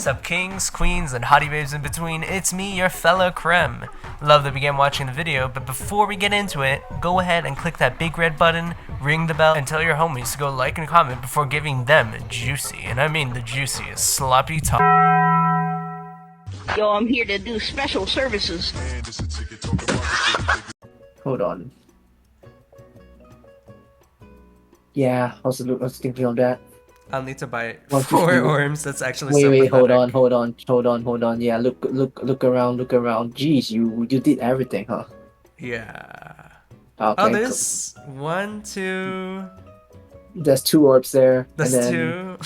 What's up, kings, queens, and hottie babes in between? It's me, your fellow creme. Love that began watching the video, but before we get into it, go ahead and click that big red button, ring the bell, and tell your homies to go like and comment before giving them juicy, and I mean the juiciest, sloppy talk. Yo, I'm here to do special services. Hold on. Yeah, I was thinking of that. I'll need to buy What 4 you do? orms. That's actually Wait, hold sympathetic. on. Yeah, look around. Jeez, you did everything, huh? Yeah. Okay, Oh, there's 1, 2. there's 2 orbs there. There's and then,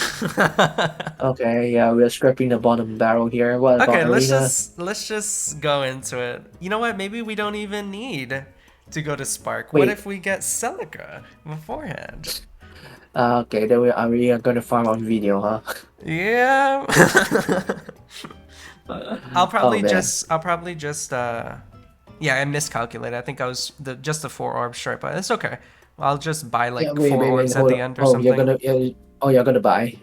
2. Okay, yeah, we're scraping the bottom barrel here. What about Okay, arena? let's just go into it. You know what? Maybe we don't even need to go to Spark. What Wait. if we get CELICA beforehand? Okay, then are we gonna farm on video, huh? Yeah. I'll probably man. just yeah, I miscalculated. I think I was just the 4 orbs short, but it's okay. I'll just buy like Yeah, 4 orbs at hold the on. end or Oh, something. you're gonna buy.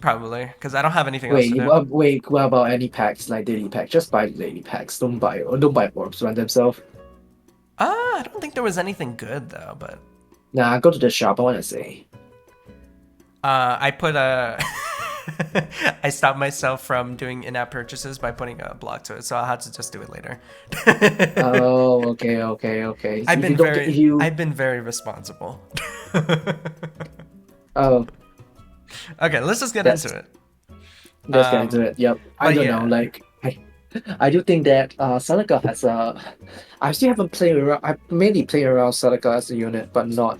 Probably, because I don't have anything else to do. What about any packs like daily packs? Just buy the daily packs. Don't buy orbs run themselves. I don't think there was anything good though, but Nah, go to the shop. I wanna say. I put a I stopped myself from doing in-app purchases by putting a block to it, so I'll have to just do it later. Oh, okay. I've If been you don't get- if you I've been very responsible. oh, Okay, let's just get That's- into it. let's get into it. Yep. I but don't yeah. know. Like I do think that Celica has I still haven't played around. I mainly play around Celica as a unit, but not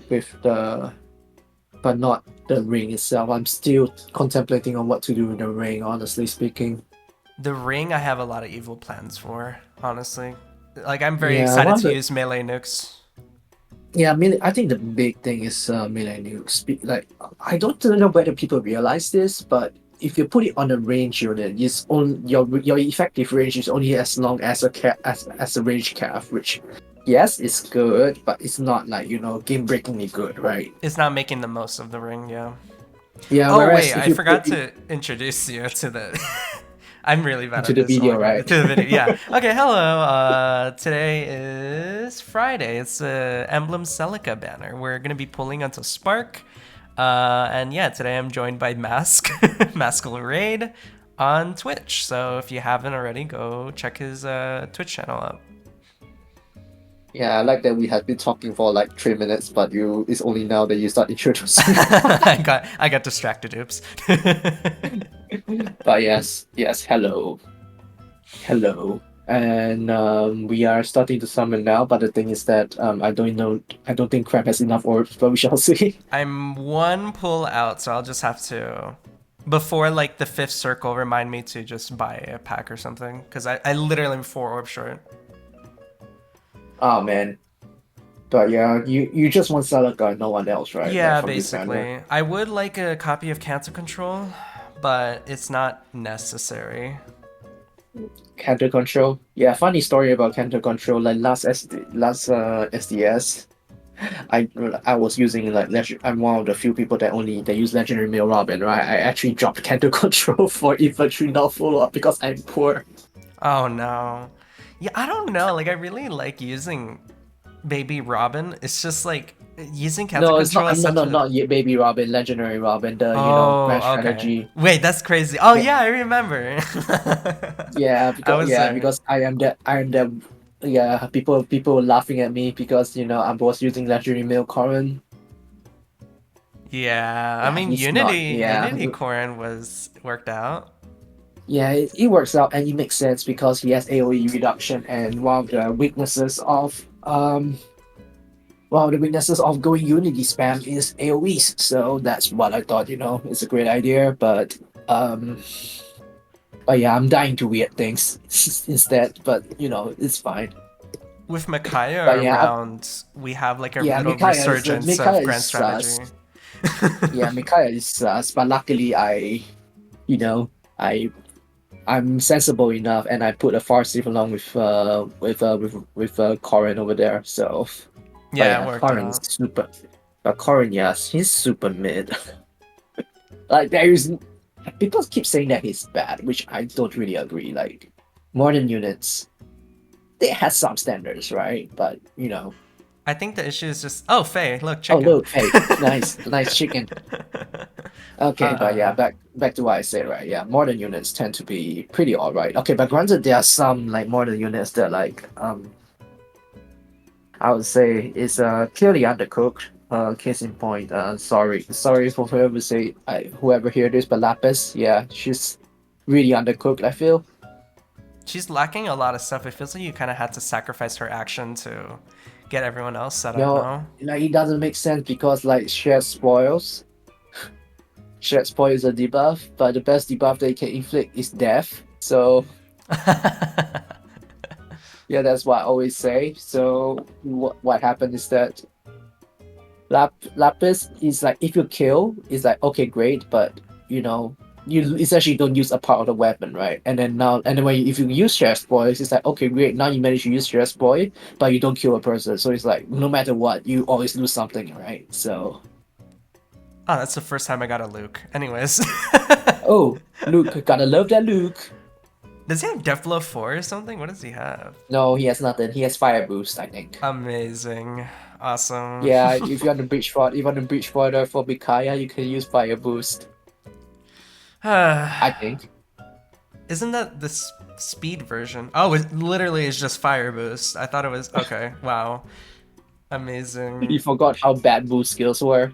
the ring itself. I'm still contemplating on what to do with the ring. Honestly speaking. The ring I have a lot of evil plans for, honestly. Like I'm very Yeah, excited one of to the- use melee nukes. Yeah, I think the big thing is melee nukes. Like I don't know whether people realize this, but if you put it on a range unit, it's on your effective range is only as long as a range calf, which yes, it's good, but it's not like game breakingly good, right? It's not making the most of the ring, yeah. Yeah. Oh Whereas wait, if I you forgot put it to introduce you to the I'm really bad to at the this. Oh video, my God. right? To the video, yeah. Okay, hello. Today is Friday. It's the Emblem Celica banner. We're gonna be pulling onto Spark. And yeah, today I'm joined by Maskilraid on Twitch. So if you haven't already, go check his Twitch channel out. Yeah, I like that we have been talking for like 3 minutes, but it's only now that you start introducing. I got distracted. Oops. But yes, hello, and we are starting to summon now. But the thing is that I don't think Crab has enough orbs, but we shall see. I'm 1 pull out, so I'll just have to, before like the 5th circle, remind me to just buy a pack or something, because I literally am 4 orbs short. Oh man, but yeah, you just want Celica, no one else, right? Yeah, Like, from this banner. basically. I would like a copy of Cancer Control, but it's not necessary. Canter control. Yeah, funny story about canter control. Like last SDS. I was using like I'm one of the few people that use legendary male Robin, right? I actually dropped canter control for infantry not follow up because I'm poor. Oh no. Yeah, I don't know. Like I really like using Baby Robin. It's just like using Cancer No, it's Control not. is such a... Not yet. Baby Robin, legendary Robin. The Oh, grand okay. strategy. Wait, that's crazy. Oh yeah, I remember. Yeah, I because I am the yeah. People laughing at me because I was using legendary male Corin. Yeah, I Yeah, mean he's not. Yeah, Unity Corrin worked out. yeah. It works out and it makes sense because he has AOE reduction, and one of the weaknesses of going Unity spam is AOEs. So that's what I thought. It's a great idea, but yeah, I'm dying to weird things instead. But it's fine. With Micaiah But yeah, around, we have like a Yeah, little Micaiah resurgence of Micaiah grand is strategy. Yeah, Micaiah is sus, but luckily I'm sensible enough, and I put a Farseer along with Corin over there. So Yeah, it worked Corin is out. super. But Corin, yes, he's super mid. Like there is people keep saying that he's bad, which I don't really agree. Like modern units, they had some standards, right? But you know, I think the issue is just Faye, look, oh chicken. look, hey, nice chicken. Okay, but yeah, uh, back to what I said, right? Yeah, modern units tend to be pretty alright. Okay, but granted, there are some like modern units that like I would say is clearly undercooked. Case in point, sorry for whoever hear this, but Lapis, yeah, she's really undercooked. I feel. she's lacking a lot of stuff. It feels like you kind of had to sacrifice her action to get everyone else set up, No, no? like it doesn't make sense because like shared spoils a debuff, but the best debuff they can inflict is death. So yeah, that's what I always say. So what happened is that Lapis is like if you kill, it's like okay great, but you know you essentially don't use a part of the weapon, right? And then if you use share spoils, it's like okay great, now you manage to use share spoil, but you don't kill a person. So it's like no matter what, you always lose something, right? So Oh, that's the first time I got a Luke. Anyways. oh Luke, gotta love that Luke. Does he have Death Blow 4 or something? What does he have? No, he has nothing. He has fire boost, I think. Amazing. Awesome. Yeah, if you want to breach fort, if you want to breach further for Bikaya, you can use fire boost. I think. Isn't that the speed version? Oh, it literally is just fire boost. I thought it was okay. Wow, amazing. You forgot how bad boost skills were.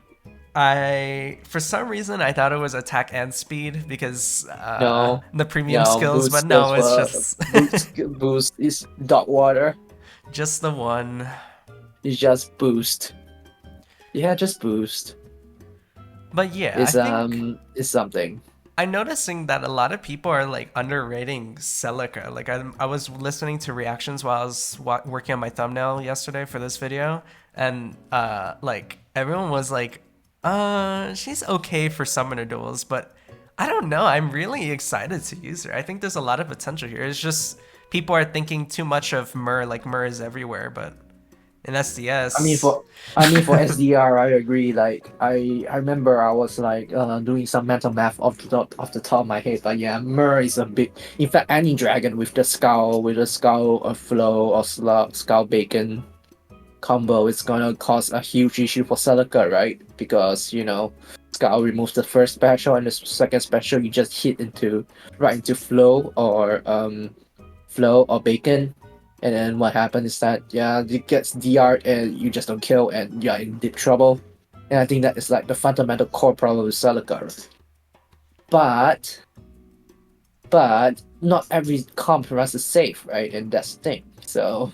For some reason I thought it was attack and speed because No, the premium no, skills, boost but no, skills it's were just boost is dog water. just the one. It's just boost. Yeah, just boost. But yeah, I think It's something. I'm noticing that a lot of people are like underrating Celica. Like I was listening to reactions while I was working on my thumbnail yesterday for this video, and like everyone was like, she's okay for summoner duels, but I don't know. I'm really excited to use her. I think there's a lot of potential here. It's just people are thinking too much of Mur, like Mur is everywhere, but in SDS. I mean for SDR, I agree. Like I remember I was like doing some mental math off the top of my head. But yeah, Mur is a big. In fact, any dragon with the skull or flow or skull bacon combo is gonna cause a huge issue for Celica, right? Because you know, skull removes the first special and the second special you just hit right into flow or bacon. And then what happens is that yeah, it gets DR'd and you just don't kill and you're in deep trouble. And I think that is like the fundamental core problem with Celica. But not every comp runs is safe, right? And that's the thing. So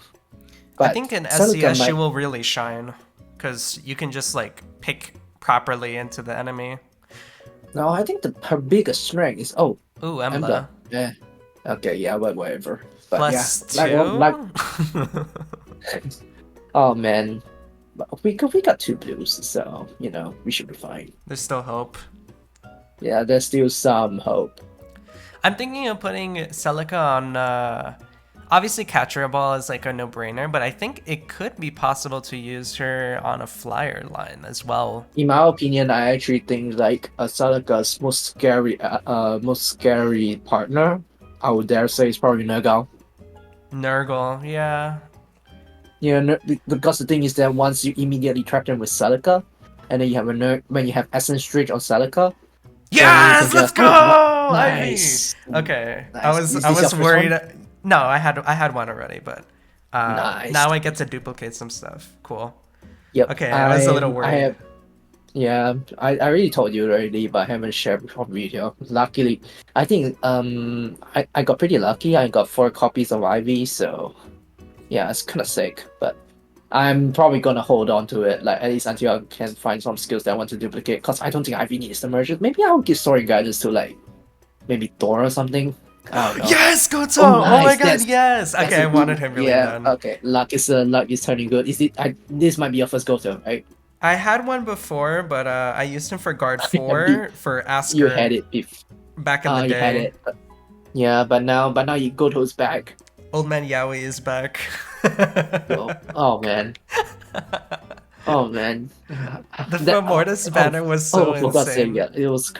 I but think in Celica SDS she might will really shine because you can just like pick properly into the enemy. no, I think her biggest strength is Ooh, Embla. Embla. Yeah. Okay, yeah, whatever. But yeah, Plus like two? oh man. But we got two blues, so you know, we should be fine. There's still hope. Yeah, there's still some hope. I'm thinking of putting Celica on. Obviously, Catcher Ball is like a no-brainer, but I think it could be possible to use her on a flyer line as well. In my opinion, I actually think like Celica's most scary partner, I would dare say, is probably Nergal. Nurgle, yeah. Yeah, because the thing is that once you immediately trap them with Celica, and then you have when you have Essence Stridge on Celica, then you can Yes, let's just go, nice. Ivy. Okay, Nice. Is I this your was first worried. one? No, I had one already, but Nice. now I get to duplicate some stuff. Cool. Yep. Okay, I was a little I worried. have. Yeah, I already told you already, but I haven't shared on video. Luckily, I think I got pretty lucky. I got 4 copies of Ivy, so yeah, it's kind of sick. But I'm probably gonna hold on to it, like at least until I can find some skills that I want to duplicate. Cause I don't think Ivy needs the merges. Maybe I'll give story guidance to like maybe Thor or something. I don't know. Yes, Goto! Oh, Oh my nice. god, yes! That's Okay, I a wanted good. him really Yeah. bad. Okay. Luck is turning good. Is it? This might be your first go-to, right? I had one before, but I used him for Guard You 4 for you had Asker it before. back in the You had day. it. Yeah, but now you go to his back. Old Man Yowie is back. Oh man. Oh man. The That Femortis banner was so for God's sake, insane. yeah, it was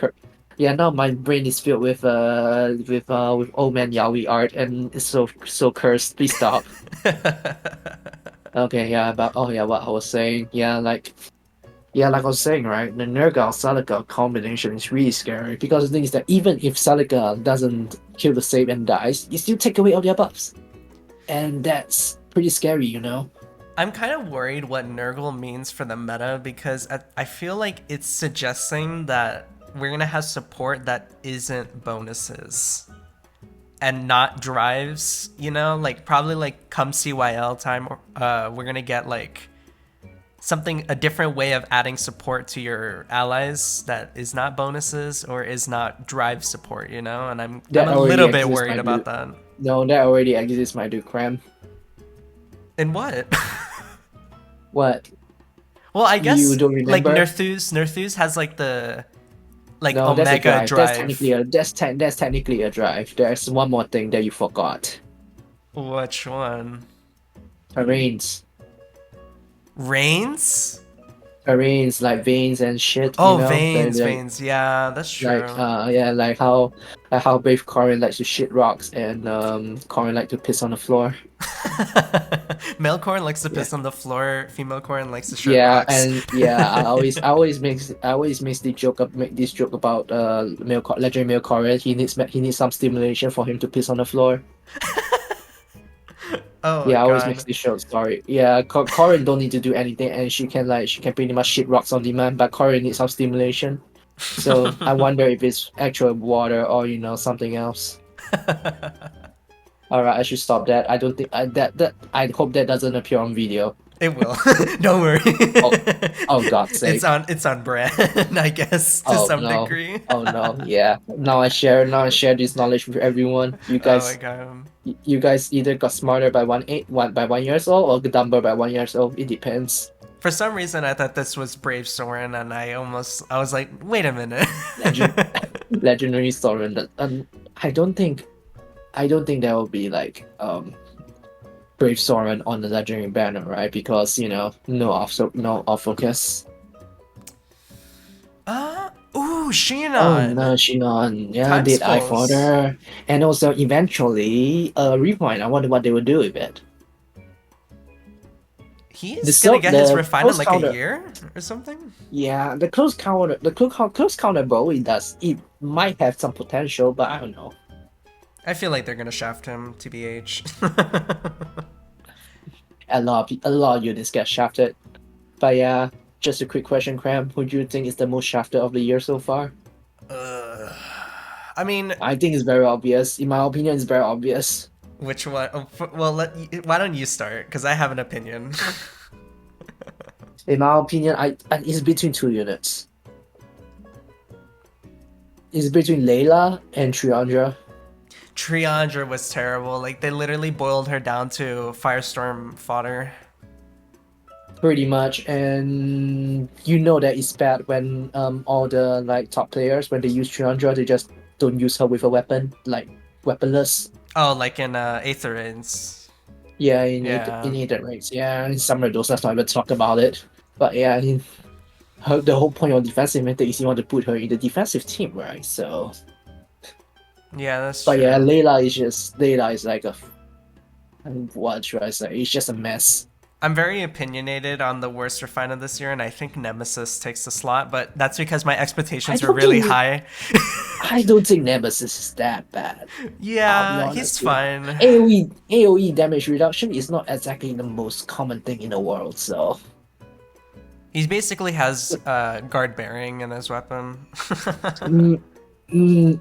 Yeah, now my brain is filled with old man yaoi art and it's so cursed. Please stop. Okay, yeah, but oh yeah, what I was saying, yeah, like I was saying, right, the Nergal Celica combination is really scary because the thing is that even if Celica doesn't kill the save and dies, you still take away all their buffs, and that's pretty scary, you know. I'm kind of worried what Nurgle means for the meta because I feel like it's suggesting that we're gonna have support that isn't bonuses and not drives, you know, like probably like come CYL time, we're gonna get like something, a different way of adding support to your allies that is not bonuses or is not drive support, you know, and I'm That a already little bit exists, worried my about dude. that. No, that already exists, my dude. Cram. In what? What? Well, I You guess don't like remember? Nerthus has like the like No, that's a Omega drive. That's drive. technically that's technically a drive. There's one more thing that you forgot. Which one? Terrains. Reigns? Terrains like veins and shit, you Oh, know? veins, veins. Yeah, that's Like true. yeah, like how Brave Corin likes to shit rocks and Corin like to piss on the floor. Male Corn likes to Yeah. piss on the floor. Female Corn likes to shred Yeah, rocks. and yeah, I always make this joke about legendary male Corin. He needs some stimulation for him to piss on the floor. Oh my Yeah, I always makes god. this short story. Yeah, Corin don't need to do anything, and she can pretty much shit rocks on demand. But Corin needs some stimulation, so I wonder if it's actual water or something else. All right, I should stop that. I don't think I hope that doesn't appear on video. It will. Don't worry. Oh, oh God's it's sake. on brand, I guess, to Oh some no. degree. Oh no. Yeah. Now I share this knowledge with everyone. Oh my god. You guys either got smarter by 1 years old or dumber by 1 years old. It depends. For some reason, I thought this was Brave Soren, and I was like, wait a minute. Legend legendary Soren. I don't think there will be like Brave Soren on the legendary banner, right? Because no off focus. Ooh, Oh Shinon. no, Shinon. Yeah, Time did I spells. further? And also eventually, Rewind. I wonder what they will do with it. He's gonna get his The refine in close like a counter. year or something. Yeah, close counter bow. It might have some potential, but I don't know. I feel like they're gonna shaft him, TBH. A lot of units get shafted. But yeah, just a quick question, Cram. Who do you think is the most shafted of the year so far? I mean, I think it's very obvious. In my opinion, it's very obvious. which one? Well, why don't you start? Because I have an opinion. In my opinion, it's between two units. It's between Layla and Triandra. Triandra was terrible. Like, they literally boiled her down to Firestorm fodder. Pretty much, and you know that it's bad when all the like top players when they use Triandra, they just don't use her with a weapon, like weaponless. Oh, like in Aetherins. Yeah, Yeah. in either race. Yeah, in some of those, let's not even talk about it. But yeah, the whole point of defensive meta is you want to put her in the defensive team, right? So, Yeah, that's but yeah, true. Layla is like what should I say? It's just a mess. I'm very opinionated on the worst refine of this year, and I think Nemesis takes the slot, but that's because my I expectations were don't really think high. I don't think Nemesis is that bad. I'll be Yeah, he's honest with fine. you. AoE damage reduction is not exactly the most common thing in the world, so He basically has guard bearing in his weapon. mm, mm,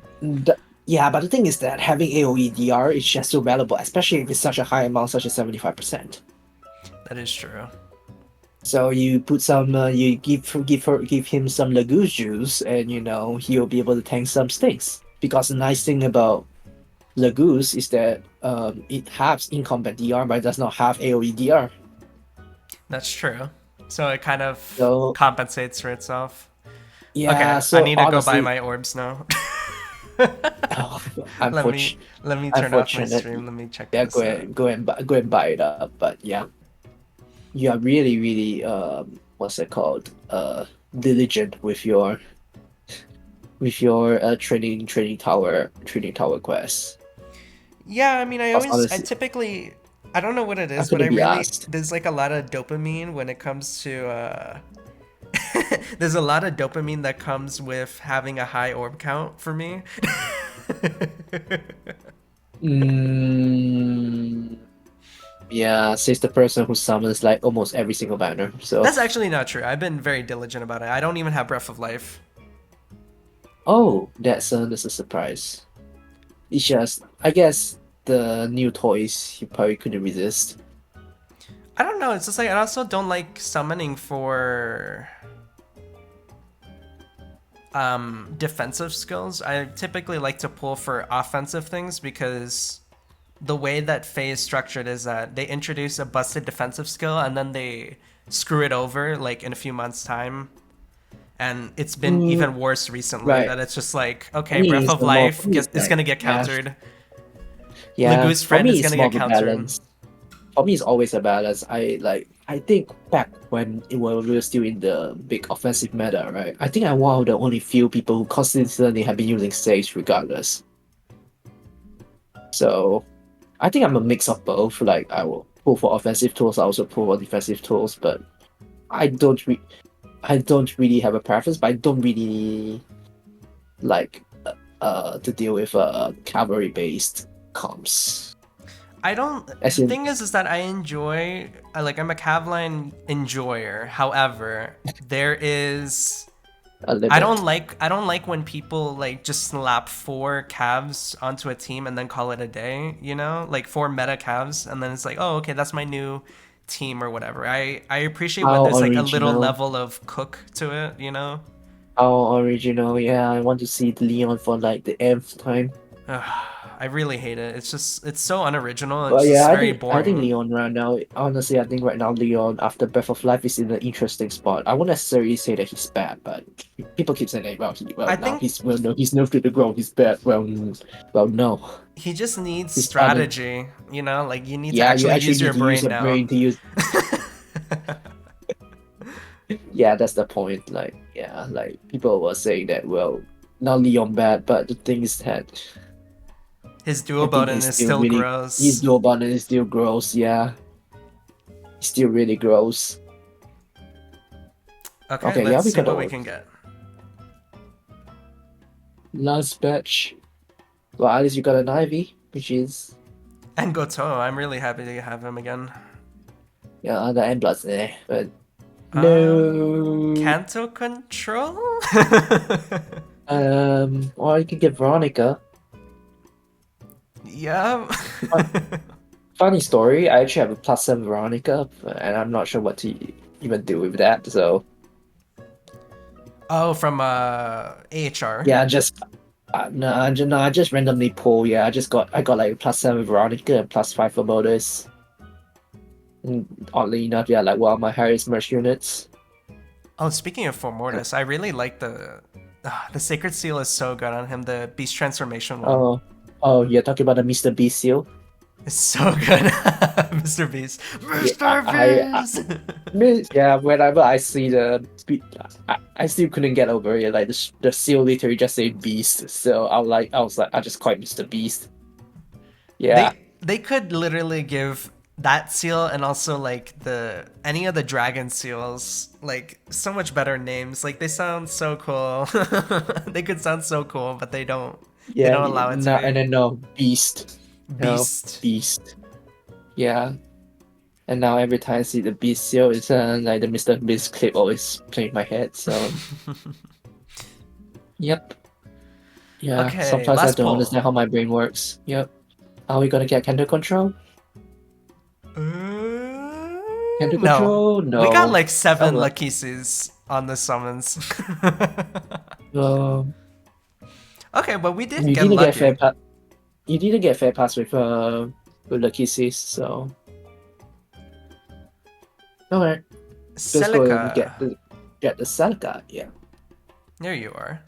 yeah, but the thing is that having AoE DR is just so valuable, especially if it's such a high amount, such as 75%. That is true. So you put some, you give him some Lagoose juice, and he'll be able to tank some stakes. Because the nice thing about Lagoose is that it has in-combat DR, but it does not have AoE DR. That's true. So it kind of So compensates for itself. yeah, Okay, I so need to go buy honestly, my orbs now. oh, let me let me turn off my unfortunate. stream. Let me check Yeah, this out. go and buy it up. But yeah, you are really, really what's it called? Diligent with your training tower quest. Yeah, I mean, Because I honestly, typically, I don't know what it I is, but I couldn't be really, asked. there's like a lot of dopamine when it comes to, there's a lot of dopamine that comes with having a high orb count for me. Mm, yeah, says the person who summons like almost every single banner. So, That's actually not true. I've been very diligent about it. I don't even have Breath of Life. oh, that's a surprise. It's just, I guess the new toys you probably couldn't resist. I don't know. It's just like I also don't like summoning for defensive skills. I typically like to pull for offensive things because the way that Fae is structured is that they introduce a busted defensive skill and then they screw it over like in a few months' time. And it's been Mm, even worse recently right. that it's just like, For okay, me, Breath it's of the more. Life For me, it's is like gonna get yeah, countered. yeah. Legoose For friend is me, it's gonna more get of a countered. balance. For me, it's always a balance. I think back when we were still in the big offensive meta, right? I think I'm one of the only few people who consistently have been using Sage regardless. So I think I'm a mix of both. Like I will pull for offensive tools, I also pull for defensive tools, but I don't re- I don't really have a preference, but I don't really like to deal with cavalry based comps. I don't. As The in thing is that I enjoy. I'm a Cavline enjoyer. However, there is. a limit. I don't like when people like just slap four calves onto a team and then call it a day. You know, like four meta calves, and then it's like, oh, okay, that's my new team or whatever. I appreciate when How there's like a little original. level of cook to it. You know. How original, yeah, I want to see Leon for like the nth time. I really hate it. It's just it's so unoriginal. It's But yeah, just I very think I think boring. Leon right now, honestly, I think right now Leon after Breath of Life is in an interesting spot. I won't necessarily say that he's bad, but people keep saying that I now think he's no he's nerfed to the ground, he's bad. Well no. he just needs He's done. strategy, you know? Like you need to Yeah, you actually actually use need your to use brain your now. brain to use. Yeah, that's the point. Like, yeah, like people were saying that. Well, not Leon bad, but the thing is that His dual I think button he's is still still really his gross. dual button is still gross. Yeah, he's still really gross. Okay, Okay, yeah, let's we see got what we the can get. last batch. Well, at least you got an Ivy, which is And Goto, I'm really happy to have him again. yeah, the end plus but no. Canto control? Or you can get Veronica. Yeah. Fun- Funny story. I actually have a +7 Veronica, and I'm not sure what to even do with that. So Oh, from AHR. yeah, just no, I just randomly pull. Yeah, I got like +7 Veronica and +5 for Modus. And oddly enough, yeah, like one of my highest merch units. Oh, speaking of Formortis, I really like the Sacred Seal is so good on him, the Beast Transformation one. Oh, oh, you're talking about the Mr. Beast seal? It's so good. Mr. Beast. Yeah, Mr. Beast! yeah. Whenever I see I still couldn't get over it. Like the seal literally just say Beast. So I was like, I just call it Mr. Beast. Yeah, They could literally give that seal and also like the any of the dragon seals like so much better names. Like they sound so cool. They could sound so cool, but they don't. They yeah. don't allow it to No, and be. then no Beast. No Beast. Beast. Yeah. And now every time I see the Beast seal, it's like the Mr. Beast clip always playing in my head. So yep. Yeah. Okay, Sometimes I last don't poll. understand how my brain works. Yep. Are we gonna get candle control? Candle No. control? We got No. like Oh seven well. Lakisis on the summons. Um, Okay, but we did you get didn't get lucky. you didn't get fair pass with the kisses, so alright. Let's go and Celica. get the CELICA, yeah. There you are.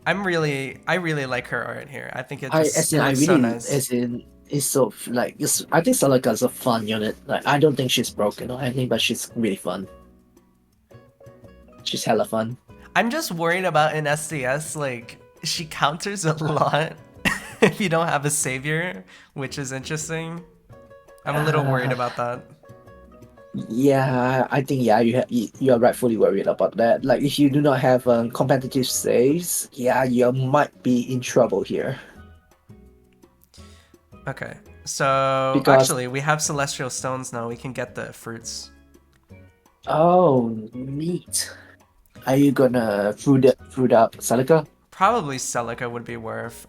I really like her art here. I think I it looks so really nice. as in it's so like it's I think CELICA is a fun unit. Like I don't think she's broken or anything, but she's really fun. She's hella fun. I'm just worried about in SDS, like, she counters a lot if you don't have a savior, which is interesting. I'm a little worried about that. Yeah, I think you are rightfully worried about that. Like if you do not have competitive saves, yeah, you might be in trouble here Okay, so because actually, we have celestial stones now. We can get the fruits. oh neat. Are you gonna fruit up Celica? Probably Celica would be worth.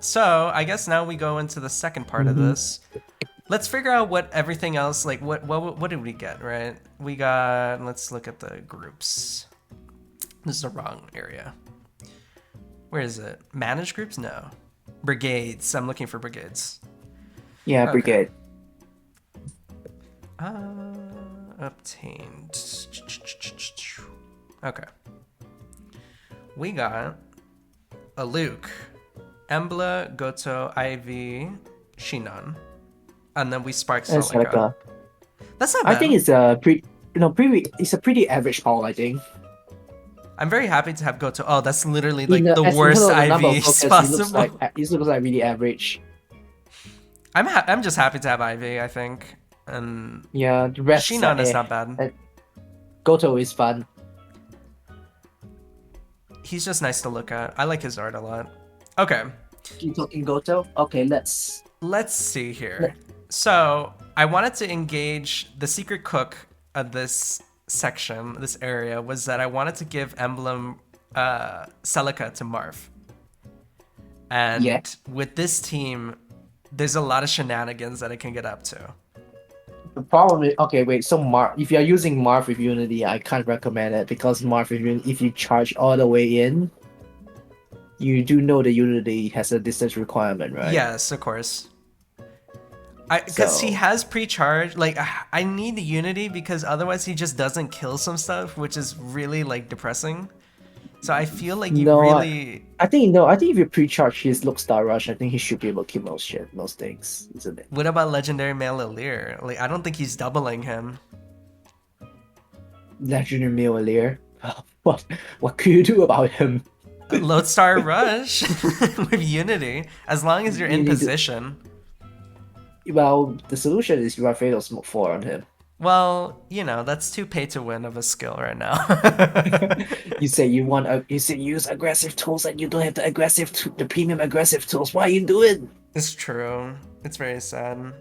So I guess now we go into the second part of Mm-hmm. this. Let's figure out what everything else, like what did we get, right? We got, let's look at the groups. This is the wrong area. Where is it? Manage groups? No. Brigades. I'm looking for brigades. Yeah, Okay. brigade. Obtained. Okay. We got a Luke, Embla, Goto, Ivy, Shinon. And then we spark And Celica. Celica. That's not I bad. think it's it's a pretty average haul, I think. I'm very happy to have Goto. Oh, that's literally In like the as in worst terms of the number of IV focus, possible. it looks like really average. I'm just happy to have Ivy, I think. And Yeah, the rest Shinon is not bad. And Goto is fun. He's just nice to look at. I like his art a lot. Okay. You talking Goto? Okay, let's See here. So I wanted to engage the secret cook of this section, this area, was that I wanted to give Emblem Celica to Marv. And with this team, there's a lot of shenanigans that it can get up to. The problem is, okay, wait. So if you're using Marv with Unity, I can't recommend it because Marv, if you charge all the way in, you do know the Unity has a distance requirement, right? Yes, of course. Because he has pre-charge. Like, I need the Unity because otherwise he just doesn't kill some stuff, which is really like depressing. So I feel like you really. I think if you pre-charge his Look Star Rush, I think he should be able to kill most things, isn't it? What about Legendary Male Alir? Like, I don't think he's doubling him. Legendary Male Alir? What could you do about him? Lodestar Rush with Unity, as long as you're in position. Well, the solution is you are Fatal Smoke 4 on him. Well, you know, that's too pay to win of a skill right now. You say you say use aggressive tools and you don't have the premium aggressive tools. Why are you doing? It's true. It's very sad.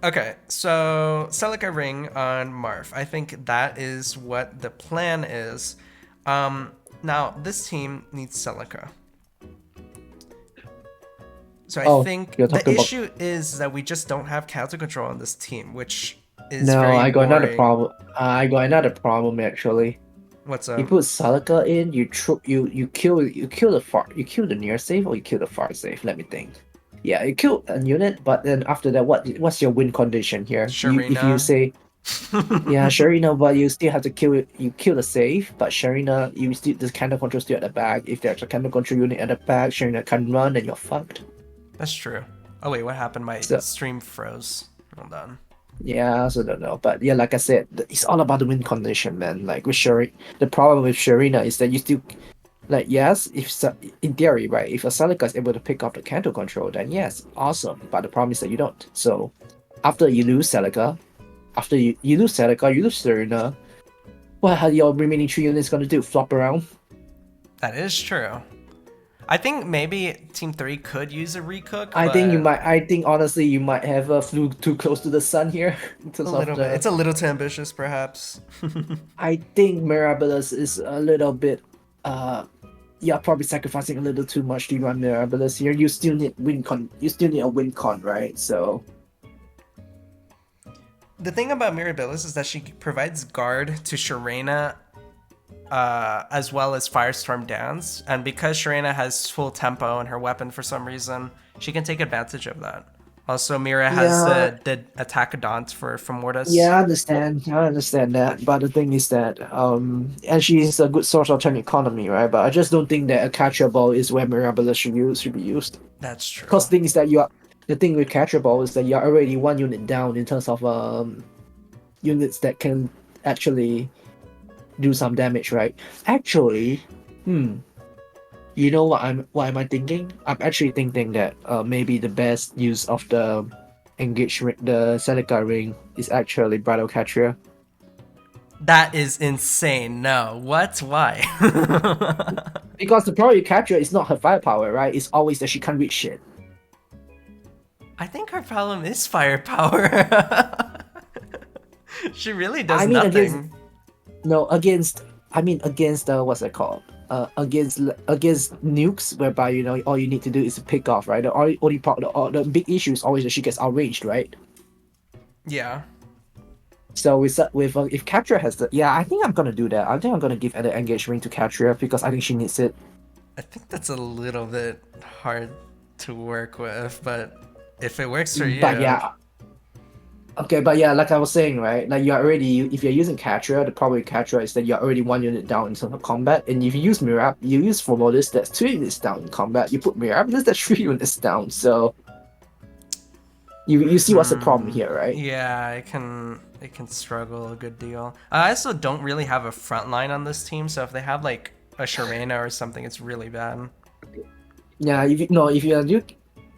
Okay, so Celica Ring on Marth. I think that is what the plan is. Now, this team needs Celica. So I think the issue is that we just don't have counter control on this team, which is very I got worrying. another problem. I got another problem actually. What's up? You put Celica in, you kill the near save or you kill the far save. Let me think. Yeah, you kill a unit, but then after that, what's your win condition here? If you say, yeah, Sharina, but you still have to kill it. You kill the save, but Sharina, the counter control still at the back. If there's a counter control unit at the back, Sharina can run, and you're fucked. That's true. Oh wait, what happened? My stream froze. Hold on. Yeah, I also don't know, but yeah, like I said, it's all about the win condition, man. Like with Sharina, the problem with Sharina is that you still, like, yes, in theory, right, if a Celica is able to pick up the counter control, then yes, awesome. But the problem is that you don't. So after you lose Celica, you lose Sharina, what are your remaining 3 units gonna do? Flop around? That is true. I think maybe Team 3 could use a recook. I think honestly you might have flew too close to the sun here. A little bit. It's a little too ambitious, perhaps. I think Mirabilis is a little bit you're probably sacrificing a little too much to run Mirabilis here. You still need a win con, right? So the thing about Mirabilis is that she provides guard to Sharena as well as Firestorm Dance, and because Sharena has full tempo in her weapon for some reason, she can take advantage of that. Also, Mira has the attack Daunt for Mortis. Yeah, I understand that, but the thing is that and she's a good source of turn economy, right? But I just don't think that a Catcher Ball is where Mirabilis should be used. That's true. Because the thing with Catcher Ball is that you're already 1 unit down in terms of units that can actually do some damage, right? Actually, Hmm. You know what am I thinking? I'm actually thinking that maybe the best use of the the CELICA ring is actually Bridal Catcher. That is insane. No. What? Why? Because the Bridal Catcher is not her firepower, right? It's always that she can't reach shit. I think her problem is firepower. She really does I mean against nothing. no against I mean against what's it called? Against nukes, whereby you know all you need to do is to pick off, right? The big issue is always that she gets outraged, right? Yeah. So with if Capture has the I think I'm gonna do that. I think I'm gonna give the engage ring to Capture because I think she needs it. I think that's a little bit hard to work with, but if it works for But you, yeah, okay, but yeah, like I was saying, right? Like you're already if you're using Capture, the problem with Capture is that you're already one unit down in terms of combat, and if you use Mirab, you use Formodus, that's two units down in combat. You put Mirab, that's three units down. So you see what's the problem here, right? yeah, it can struggle a good deal. I also don't really have a front line on this team, so if they have like a Sharena or something, it's really bad. Yeah, if you no, if you are you,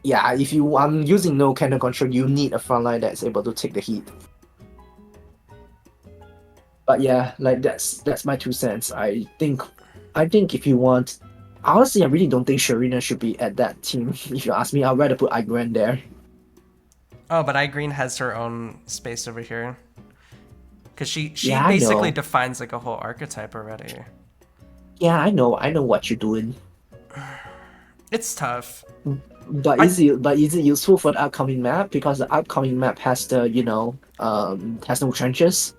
yeah, if you using no cannon control, you need a front line that's able to take the heat. But yeah, like that's my 2 cents. I think if you want, honestly, I really don't think Sharina should be at that team. If you ask me, I'd rather put Igran there. Oh, but iGreen has her own space over here. Because she Yeah, I basically know. defines like a whole archetype already. Yeah, I know what you're doing. It's tough. But I is it useful for the upcoming map? Because the upcoming map has the has no trenches.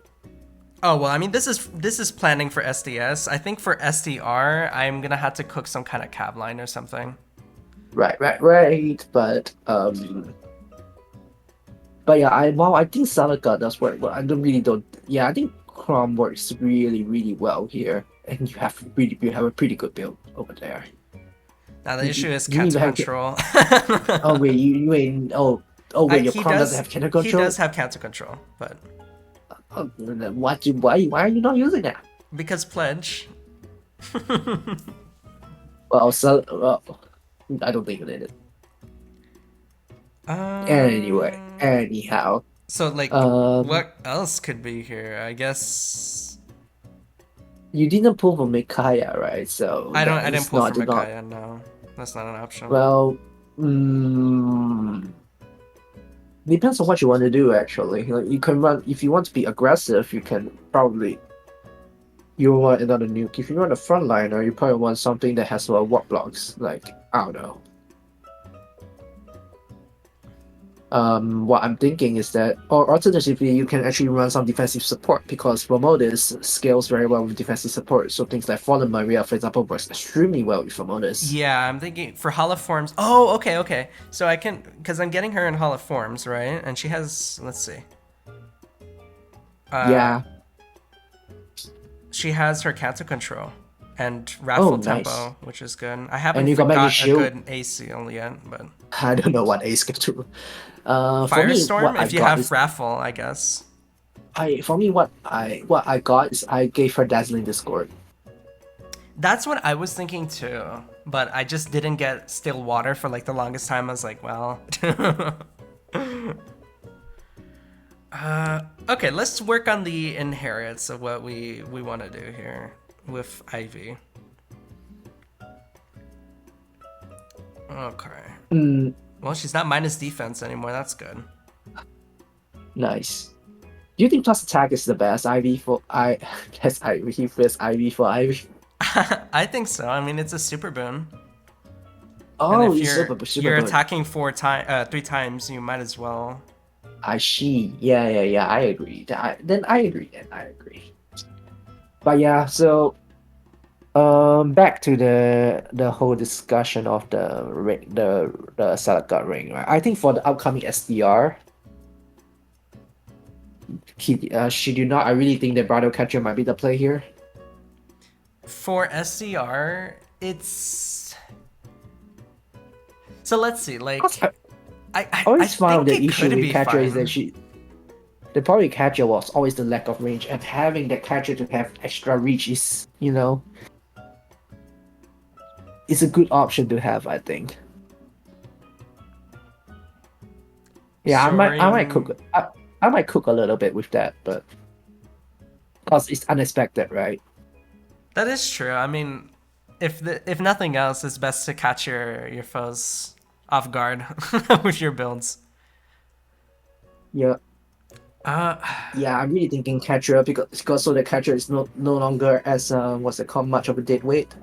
Oh well, I mean this is planning for SDS. I think for SDR, I'm gonna have to cook some kind of cab line or something. Right. But yeah, I think Salaga does work, but I don't. Yeah, I think Chrome works really well here, and you have a pretty good build over there. Now the issue is You need Kanto to have. control. Oh wait, you ain't. Wait, your Chrome doesn't have cannon He control. does have Kanto control, but Oh, then why are you not using that? because pledge. Well, I don't think you did it. Anyhow, So like, um, what else could be here? I guess you didn't pull for Mikaya, right? So I don't. that I didn't is pull for not. Micaiah. No, that's not an option. Well, mm, depends on what you want to do. Actually, like you can run if you want to be aggressive. You can probably you want another nuke. If you want a frontliner, you probably want something that has warp blocks. Like I don't know. What I'm thinking is that, or alternatively, you can actually run some defensive support because Formodus scales very well with defensive support. So things like Fallen Maria, for example, works extremely well with Formodus. Yeah, I'm thinking for holoforms. Oh, okay. So I can, because I'm getting her in holoforms, right? And she has, let's see. Yeah. She has her Kanto control and Oh, raffle nice. tempo, which is good. I And haven't you got Magic forgot a Shield. good AC yet, but I don't know what Ace can do. For me, what Firestorm I if you got have is raffle, I guess. what I got is I gave her Dazzling Discord. That's what I was thinking too, but I just didn't get still water for like the longest time. I was like, well. Okay, let's work on the inherits of what we want to do here with Ivy. Okay. Mm, Well, she's not minus defense anymore. That's good. nice. Do you think plus attack is the best Ivy for I? That's Ivy first Ivy for Ivy. I think so. I mean, it's a super boon. And Oh, if it's super you're good. attacking 3 times, you might as well. I see. Yeah. I agree. Then I agree. But yeah, so back to the whole discussion of the salad gut ring, right? I think for the upcoming SDR, should you not? I really think that Bridal Catcher might be the play here. For SCR, it's so let's see. Like, I Always found think the it issue could with be Catcher is fine. that the problem with Catcher was always the lack of range, and having that Catcher to have extra reach is, it's a good option to have, I think. Yeah, I might Soaring. cook I might cook a little bit with that, but because it's unexpected, right? That is true. I mean, if nothing else, it's best to catch your foes off guard with your builds. Yeah. Uh, Yeah, I'm really thinking catcher because so the catcher is no longer as what's it called, much of a dead weight.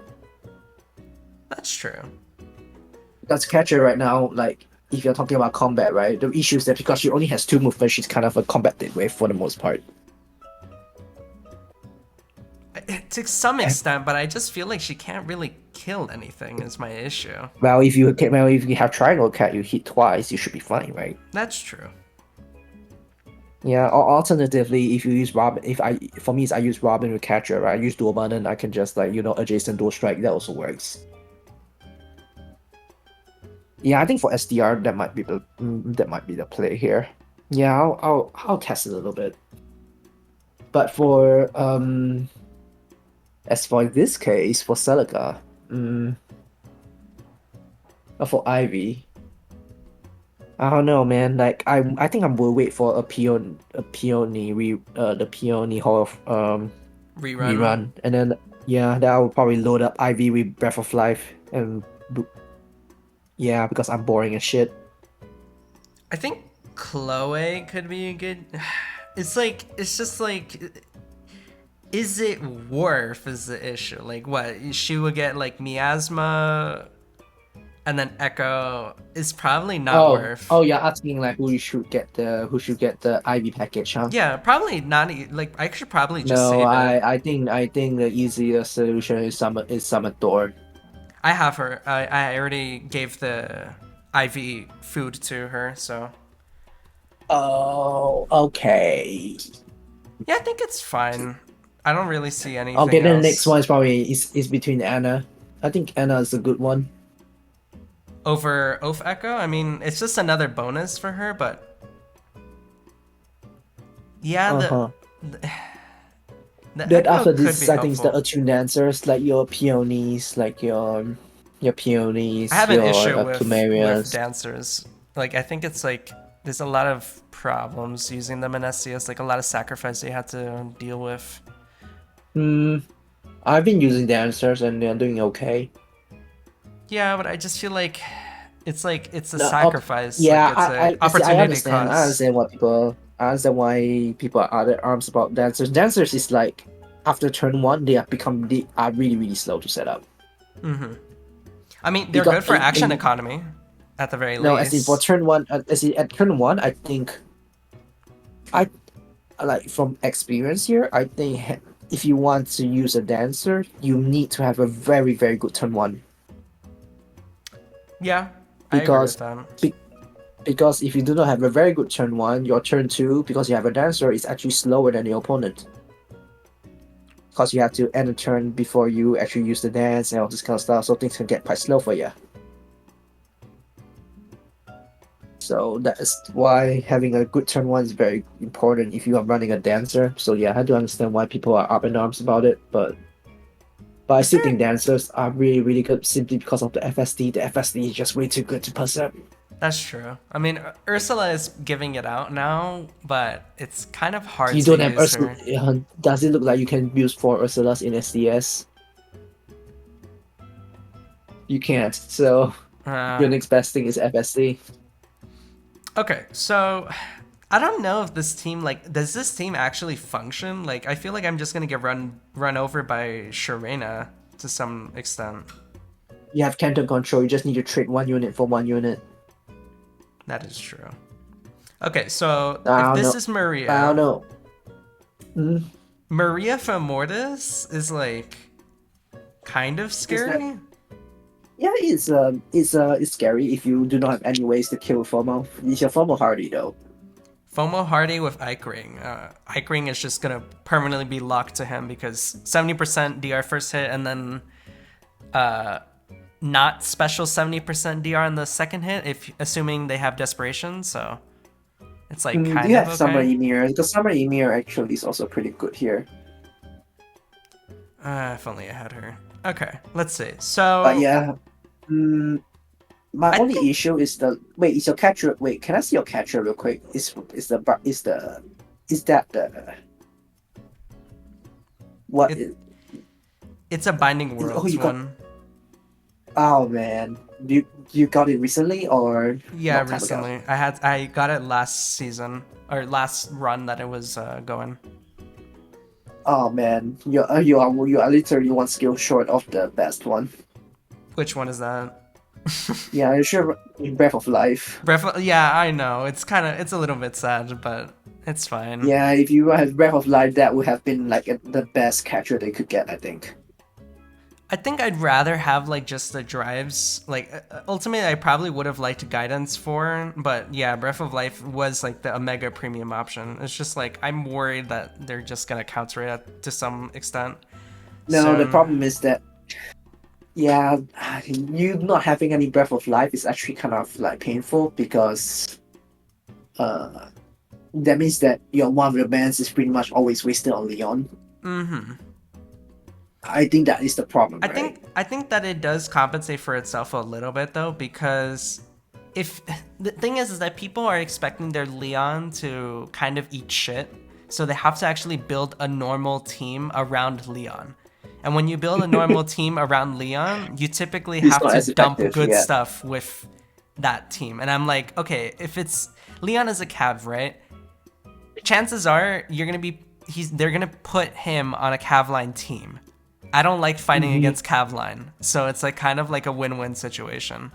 that's true. Because catcher right now, like if you're talking about combat, right? The issue is that because she only has two movements, she's kind of a combat dead weight for the most part. To some Eh, extent, but I just feel like she can't really kill anything. Is my issue. well, if you have triangle cat, you hit twice, you should be fine, right? That's true. Yeah. Or alternatively, if you use Robin, if I for me, is I use Robin with catcher, right? I use dual button, I can just like adjacent dual strike. That also works. Yeah, I think for SDR that might be the play here. Yeah, I'll test it a little bit. But for as for this case for Celica, or for Ivy, I don't know, man. Like I think I will wait for a peony the peony hall of Rerun. rerun, and then yeah, then I will probably load up Ivy with Breath of Life and yeah, because I'm boring as shit. I think Chloe could be a good. It's just like, is it worth is the issue? Like what she would get like miasma, and then Echo is probably not worth. Oh, you're asking like who should get the Ivy package, huh? Yeah, probably not. Like I should probably just No, save it. I think the easiest solution is summon Thor. I have her. I already gave the IV food to her, so Oh, okay. yeah, I think it's fine. I don't really see Okay, anything then the next else one is probably is between Anna. I think Anna is a good one. over Oath Echo. I mean, it's just another bonus for her, but yeah, Uh-huh. the Then Echo after could be this, I think it's the helpful. attuned dancers, like your peonies, like your I peonies, have an your issue with plumerias. dancers. Like I think it's like there's a lot of problems using them in SDS. Like a lot of sacrifice they had to deal with. Hmm. I've been using dancers and they're doing okay. Yeah, but I just feel like it's a No, sacrifice. Like yeah, it's a I see. opportunity I cost. understand what people. I understand why people are other arms about dancers. Dancers is like after turn one, they are really slow to set up I mean, they're because good for action economy, at the very no, as in for least. turn one, as in at turn one, I think I like from experience here. I think if you want to use a dancer, you need to have a very good turn one Yeah, I agree with because that. be, because if you do not have a very good turn one, your turn two, because you have a dancer, is actually slower than your opponent. Because you have to end a turn before you actually use the dance and all this kind of stuff, so things can get quite slow for you. So that's why having a good turn one is very important if you are running a dancer. So yeah, I do understand why people are up in arms about it, but I Is still there? think dancers are really good simply because of the FSD. The FSD is just way too good to pass up. That's true. I mean, Ursula is giving it out now, but it's kind of hard You to don't have use Ursula. her. Does it look like you can use four Ursulas in SDS? You can't. So Uh, your next best thing is FSD. okay, so I don't know if this team like does this team actually function? Like, I feel like I'm just gonna get run over by Sharena to some extent. You have Canton control. You just need to trade one unit for one unit. That is true. Okay, so I if don't this know. is I don't Maria, know. Mm, Maria from Mortis is like kind of is that scary. Yeah, it's scary if you do not have any ways to kill FOMO. Is your FOMO hardy though? FOMO Hardy with Ike Ring. Ike Ring is just gonna permanently be locked to him because 70% DR first hit and then uh, not special 70% DR on the second hit, if assuming they have desperation. So it's like Do kind you of have Summer okay. Emir? The Summer Emir actually is also pretty good here. If only I had her. Okay, let's see. So But yeah, mm, my I only think issue is the wait. Is your capture? Wait, can I see your capture real quick? Is that the what? it it's a Binding Oh, Worlds you got. one. Oh man, you got it recently or Yeah, long time ago? recently. I got it last season or last run that it was going. Oh man, you are literally one skill short of the best one. Which one is that? Yeah, I'm sure in Breath of Life. Yeah, I know. It's a little bit sad, but it's fine. Yeah, if you had Breath of Life, that would have been like the best capture they could get, I think. I think I'd rather have like just the drives. Like ultimately, I probably would have liked Guidance 4, but yeah, Breath of Life was like the Omega premium option. It's just like I'm worried that they're just gonna counter it to some extent. No, the So problem is that yeah, you not having any Breath of Life is actually kind of like painful because uh that means that your one of your bands is pretty much always wasted on Leon. mm-hmm. I think that is the problem, I right? think I think that it does compensate for itself a little bit though, because if the thing is that people are expecting their Leon to kind of eat shit, so they have to actually build a normal team around Leon. And when you build a normal team around Leon, you typically It's have not to as dump effective, good yeah. stuff with that team. And I'm like, okay, if it's Leon is a Cav, right? Chances are they're gonna put him on a Cavline team. I don't like fighting Mhm. against Cavline, so it's like kind of like a win-win situation.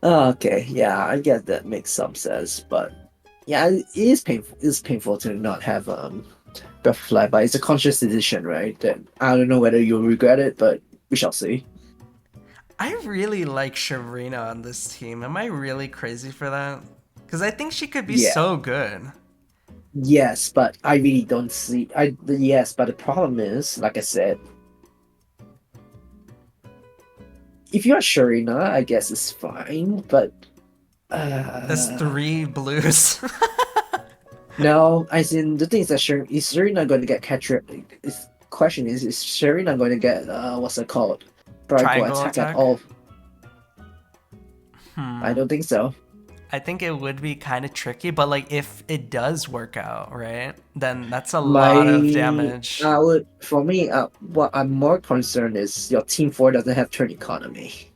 Okay, yeah, I guess that makes some sense, but yeah, it is painful. It's painful to not have Breath of Life, but it's a conscious decision, right? That I don't know whether you'll regret it, but we shall see. I really like Sharina on this team. Am I really crazy for that? Because I think she could be Yeah, so good. yes, but I really don't see. Yes, but the problem is, like I said, if you're Sharina, I guess it's fine, but That's uh, 3 blues. no, as in the thing is that is Sharina going to get captured? Question is Sharina going to get what's it called? Triangle Triangle attack at attack. all? I Hmm. don't think so. I think it would be kind of tricky, but like if it does work out, right? Then that's a lot of My damage. I would for me, what I'm more concerned is your team four doesn't have turn economy.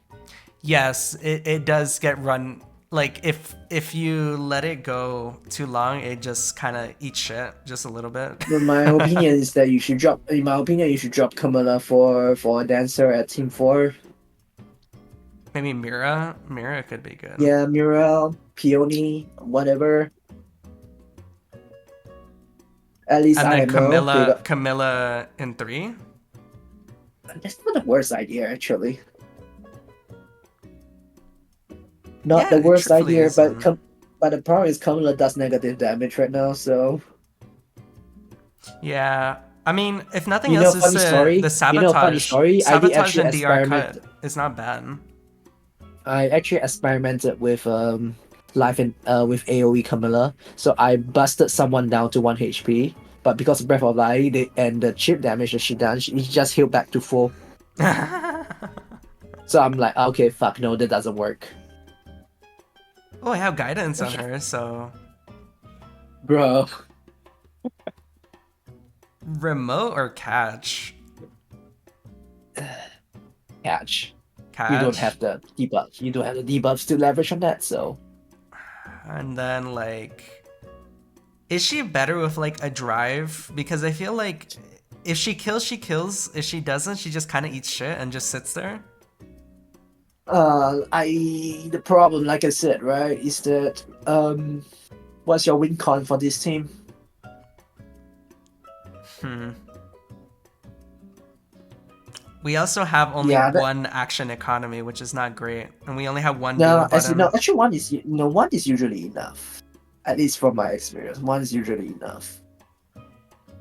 Yes, it does get run like if you let it go too long, it just kind of eats shit just a little bit. But my opinion is that you should drop. In my opinion, you should drop Kamala for a dancer at team four. Maybe Mira. Mira could be good. Yeah, Muriel, Peony, whatever. At least And then IMO. They got. Camilla in 3. That's not the worst idea, actually. Not Yeah, the it worst truthfully idea, isn't. but the problem is Kamala does negative damage right now. So Yeah. I mean, if nothing else, funny story. the Funny sabotage, story. sabotage and DR cut is not bad. I actually experimented with life in with AOE Camilla. So I busted someone down to 1 HP, but because of Breath of Life and the chip damage that she done, she just healed back to full. So I'm like, okay, fuck no, that doesn't work, Oh, I have guidance on her, so bro. remote or catch? Catch. You don't Catch. have the debuff. You don't have the debuffs to leverage on that. So And then like, is she better with like a drive? Because I feel like if she kills, she kills. If she doesn't, she just kind of eats shit and just sits there. the problem, like I said, right, is that what's your win con for this team? Hmm. We also have only Yeah, one action economy, which is not great, and we only have one no, dual as you know, button. actually, one is usually enough. At least from my experience, one is usually enough.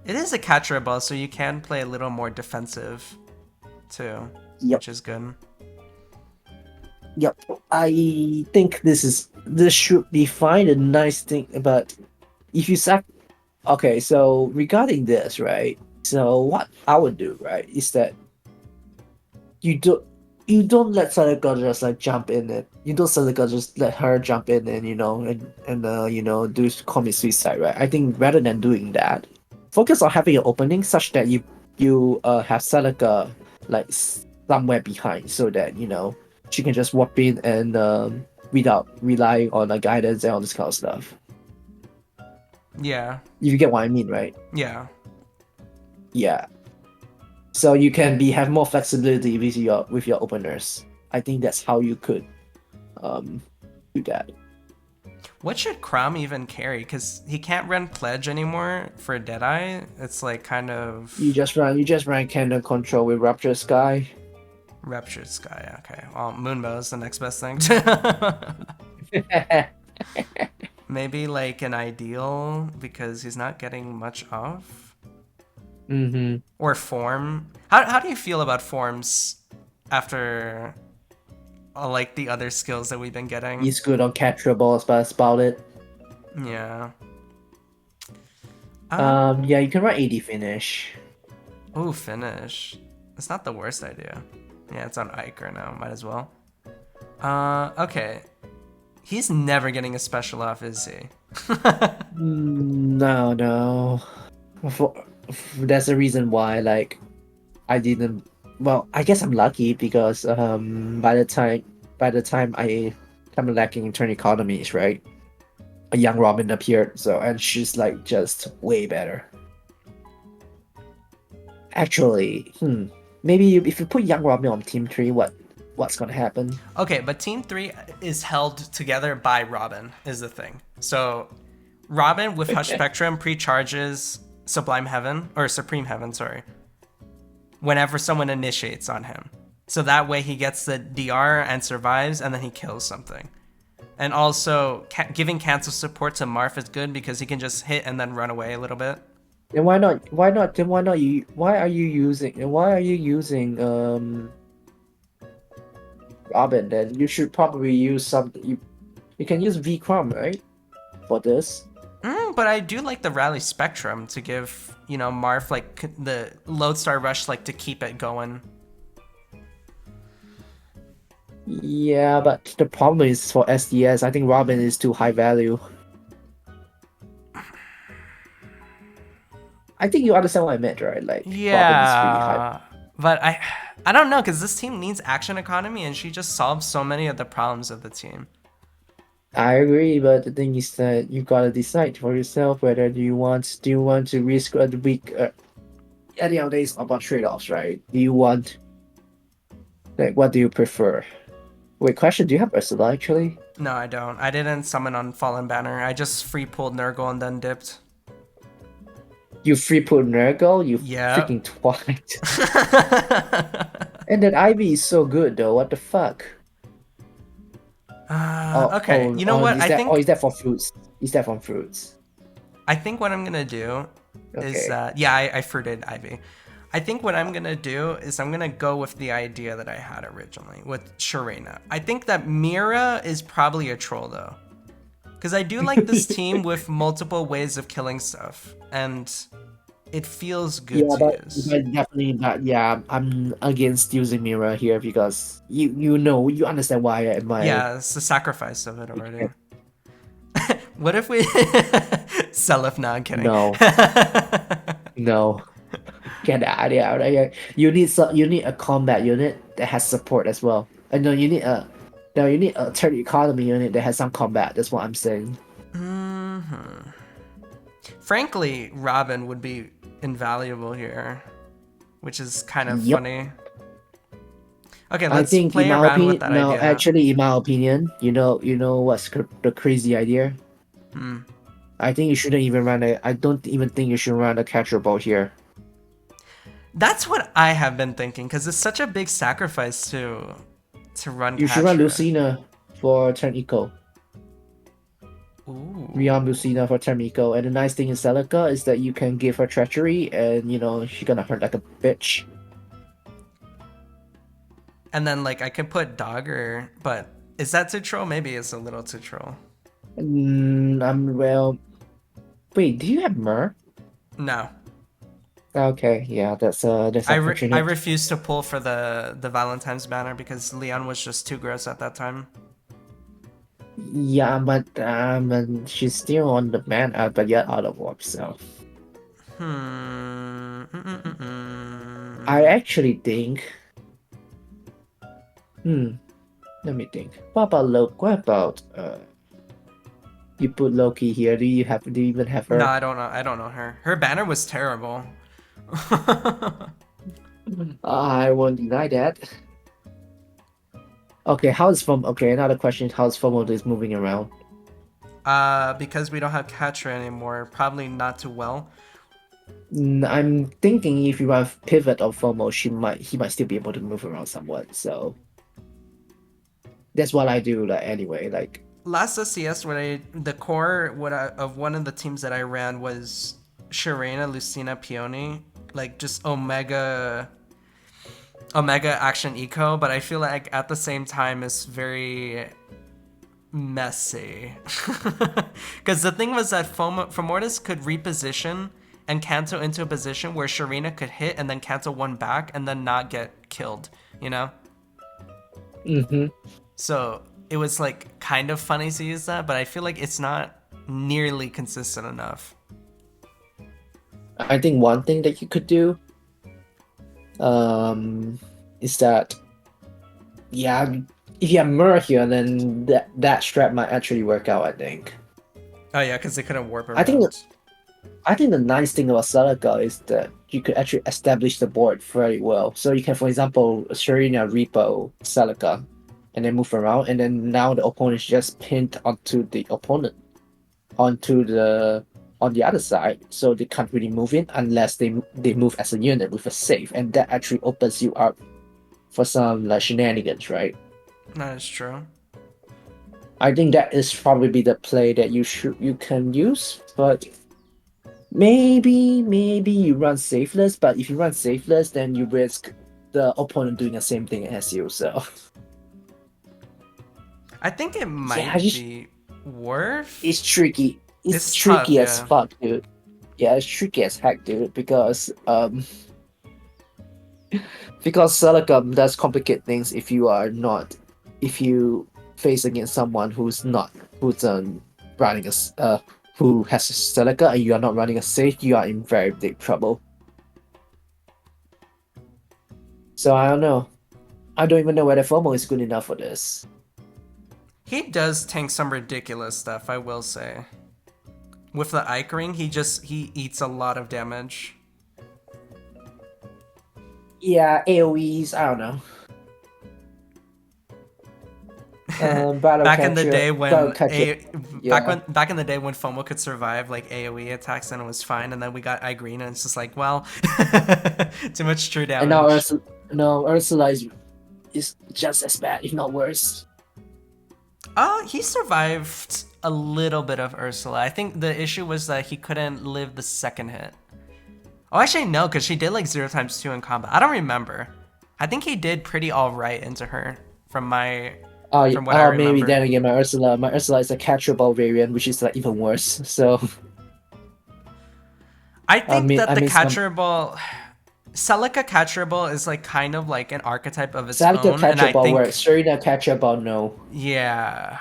It is a catcher ball, so you can play a little more defensive, too, Yep, which is good. yep. I think this should be fine. The nice thing about if you sack. Okay, so regarding this, right? So what I would do, right, is that you don't you don't let Celica just like jump in it. You don't Celica just let her jump in and do commit suicide, right? I think rather than doing that, focus on having an opening such that you have Celica like somewhere behind so that she can just walk in and without relying on the guidance and all this kind of stuff. Yeah. You get what I mean, right? Yeah. Yeah. So you can have more flexibility with your openers. I think that's how you could do that. What should Crom even carry? Because he can't run Pledge anymore for Deadeye. It's like kind of You just run Cannon Control with Rapture Sky. Ruptured Sky. Okay. Well, Moonbow is the next best thing. Maybe like an ideal because he's not getting much off. Mm-hmm. Or form. How do you feel about forms after like the other skills that we've been getting? He's good on capture balls, but that's about it. Yeah. Yeah, you can run AD finish. Ooh, finish. It's not the worst idea. Yeah, it's on Ike right now. Might as well. Okay. He's never getting a special off, is he? No. That's the reason why, like, I didn't. Well, I guess I'm lucky because by the time I'm lacking in turn economies, right? A young Robin appeared, and she's like just way better. Actually, maybe if you put young Robin on Team 3, what's gonna happen? Okay, but Team 3 is held together by Robin, is the thing. So, Robin with Hush Spectrum pre-charges Sublime Heaven, or Supreme Heaven, sorry, whenever someone initiates on him. So that way he gets the DR and survives, and then he kills something. And also, giving cancel support to Marth is good because he can just hit and then run away a little bit. Then why not? Then why not? Why are you using Robin? Then you should probably use something. You can use V Crom, right? For this. But I do like the Rally Spectrum to give, Marth like the Lodestar Rush like to keep it going. Yeah, but the problem is for SDS, I think Robin is too high value. I think you understand what I meant, right? Like Robin is really high. But I don't know because this team needs action economy, and she just solves so many of the problems of the team. I agree, but the thing is that you gotta decide for yourself whether do you want to risk a week. At the end of the day, it's about trade-offs, right? Do you want what do you prefer? Wait, question: do you have Ursula actually? No, I don't. I didn't summon on Fallen Banner. I just free pulled Nurgle and then dipped. You free pull Nurgle, you Yeah. freaking twat. And that Ivy is so good though. What the fuck? Okay. You know what? Is that for fruits? Is that from fruits? I think what I'm gonna do is I fruited Ivy. I think what I'm gonna do is I'm gonna go with the idea that I had originally with Sharena. I think that Mira is probably a troll though, because I do like this team with multiple ways of killing stuff, and it feels good to use. But definitely not. Yeah, I'm against using Mira here because you understand why I admire. Yeah, it's the sacrifice of it already. What if we sell if not kidding? No. No. Get out of here. You need a combat unit that has support as well. And you need a third economy unit that has some combat. That's what I'm saying. Frankly, Robin would be invaluable here, which is kind of funny. Okay, let's play around with that idea. No, actually, in my opinion, you know what's the crazy idea? I think you shouldn't even I don't even think you should run a catcher ball here. That's what I have been thinking, because it's such a big sacrifice to run. You should run Lucina for turn eco. Ooh. Rion Lucina for turn eco, and the nice thing in Celica is that you can give her treachery, and she's gonna hurt like a bitch. And then I could put Dogger, but is that too troll? Maybe it's a little too troll. Well. Wait, do you have Mer? No. Okay, yeah, that's I unfortunate. refused to pull for the Valentine's banner because Leon was just too gross at that time. Yeah, but and she's still on the ban, but yet out of warp. So Hmm. I actually think. Hmm. Let me think. What about Loki? What about you put Loki here? Do you even have No, her? I don't know. I don't know her. Her banner was terrible. I won't deny that. Okay, how's Fom? Okay, another question is how's FOMO is moving around? Because we don't have Catcher anymore, probably not too well. I'm thinking if you have pivot of FOMO, he might still be able to move around somewhat. So that's what I do. Like anyway, like Last SDS, the core of one of the teams that I ran was Sharena, Lucina, Peony, like just Omega Action Eco, but I feel like at the same time it's very messy. Because the thing was that Fomortis could reposition and cancel into a position where Sharena could hit and then cancel one back and then not get killed, you know? hmm So it was like kind of funny to use that, but I feel like it's not nearly consistent enough. I think one thing that you could do um is that yeah, if you have Mur here, then that strat might actually work out. I think. Oh yeah, because they couldn't warp I think around. I think the nice thing about CELICA is that you could actually establish the board very well. So you can, for example, Serena repo CELICA and then move around, and then now the opponent is just pinned onto the opponent, onto the on the other side, so they can't really move in unless they move as a unit with a save, and that actually opens you up for some like shenanigans, right? That is true. I think that is probably the play that you can use, but maybe you run safeless, but if you run safeless, then you risk the opponent doing the same thing as you. So I think it yeah, might be worth. it's tricky. It's It's tough, tricky as yeah. fuck, dude. Yeah, it's tricky as heck, dude. Because Celicum does complicate things if you face against someone who's running who has a Celica and you are not running a safe, you are in very big trouble. So I don't know. I don't even know whether FOMO is good enough for this. He does tank some ridiculous stuff, I will say. With the Ike Ring, he eats a lot of damage. Yeah, AoEs, I don't know. Battle back in the Catcher, day Battle when Catcher, yeah. back in the day when FOMO could survive like AoE attacks and it was fine, and then we got Igreen and it's just like, well, too much true And now damage. Ursula is just as bad, if not worse. He survived a little bit of Ursula. I think the issue was that he couldn't live the second hit. Oh, actually no, because she did like 0x2 in combat. I don't remember. I think he did pretty alright into her from from what I Maybe remember. then again, my Ursula is a catchable variant, which is like even worse. So I think that I the mean, some catcherable Celica catcherable is like kind of like an archetype of its Salika own, and I catchable works. think Serena catchable, no. yeah.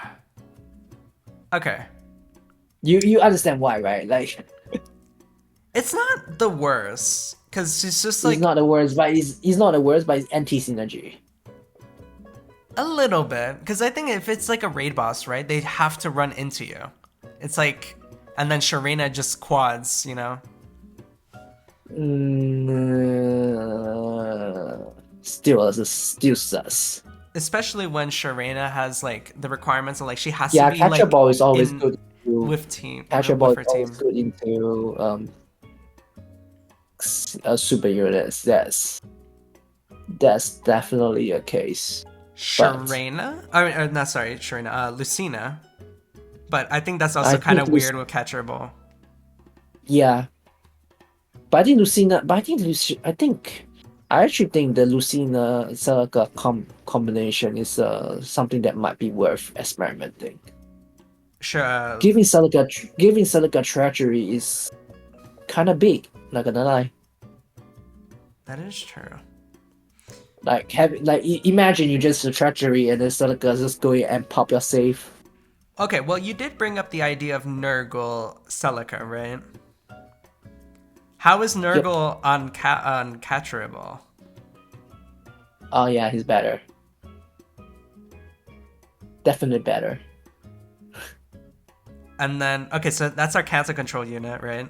Okay. You understand why, right? Like It's not the worst because it's just he's like not the worst, but he's not the worst, but he's anti synergy. a little bit because I think if it's like a raid boss, right, they'd have to run into you. It's like, and then Sharena just quads, you know. Still sus. Especially when Sharena has like the requirements of like she has to Yeah, be like catchable is always in good to with team catchable with is her always team. good into super units. That's definitely a case. But Sharena, I mean, not sorry, Sharena, Lucina. But I think that's I also kind think of weird with catcherable. yeah, but I think Lucina. But I think I think I actually think the Lucina Celica combination is something that might be worth experimenting. Sure. Giving Celica treachery is kind of big. Not gonna lie. That is true. Like imagine you just a treachery and then Celica just go in and pop your safe. Okay, well, you did bring up the idea of Nurgle CELICA, right? How is Yep. Nurgle on catcherable? Oh yeah, he's better. Definitely better. And then, okay, so that's our cancer control unit, right?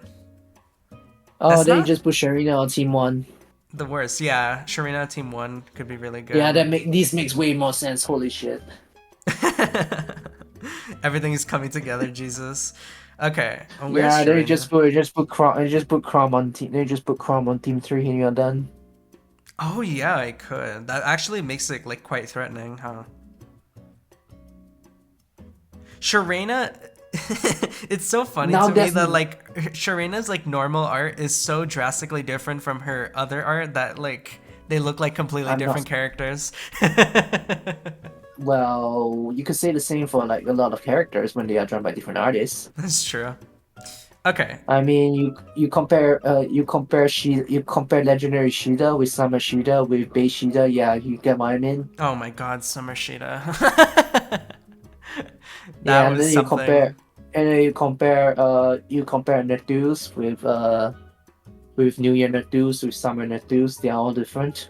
Oh, That's then you not just put Sharina on team 1. the worst. Yeah, Sharina team 1 could be really good. Yeah, this makes way more sense. Holy shit. Everything is coming together, Jesus. Okay, where's Yeah, they Sharina? just put Crom on team. They just put Crom on team 3 and you're done. Oh yeah, I could. That actually makes it like quite threatening, huh? Sharena, it's so funny Now to me that's that like Sharena's like normal art is so drastically different from her other art that like they look like completely I'm different not. characters. Well, you could say the same for like a lot of characters when they are drawn by different artists. That's true. Okay. I mean, you compare legendary Shida with Summer Shida with base Shida. Yeah, you get what I mean. Oh my god, Summer Shida. That Yeah, and was then something. you compare Nethus with New Year Nethus with Summer Nethus. They are all different.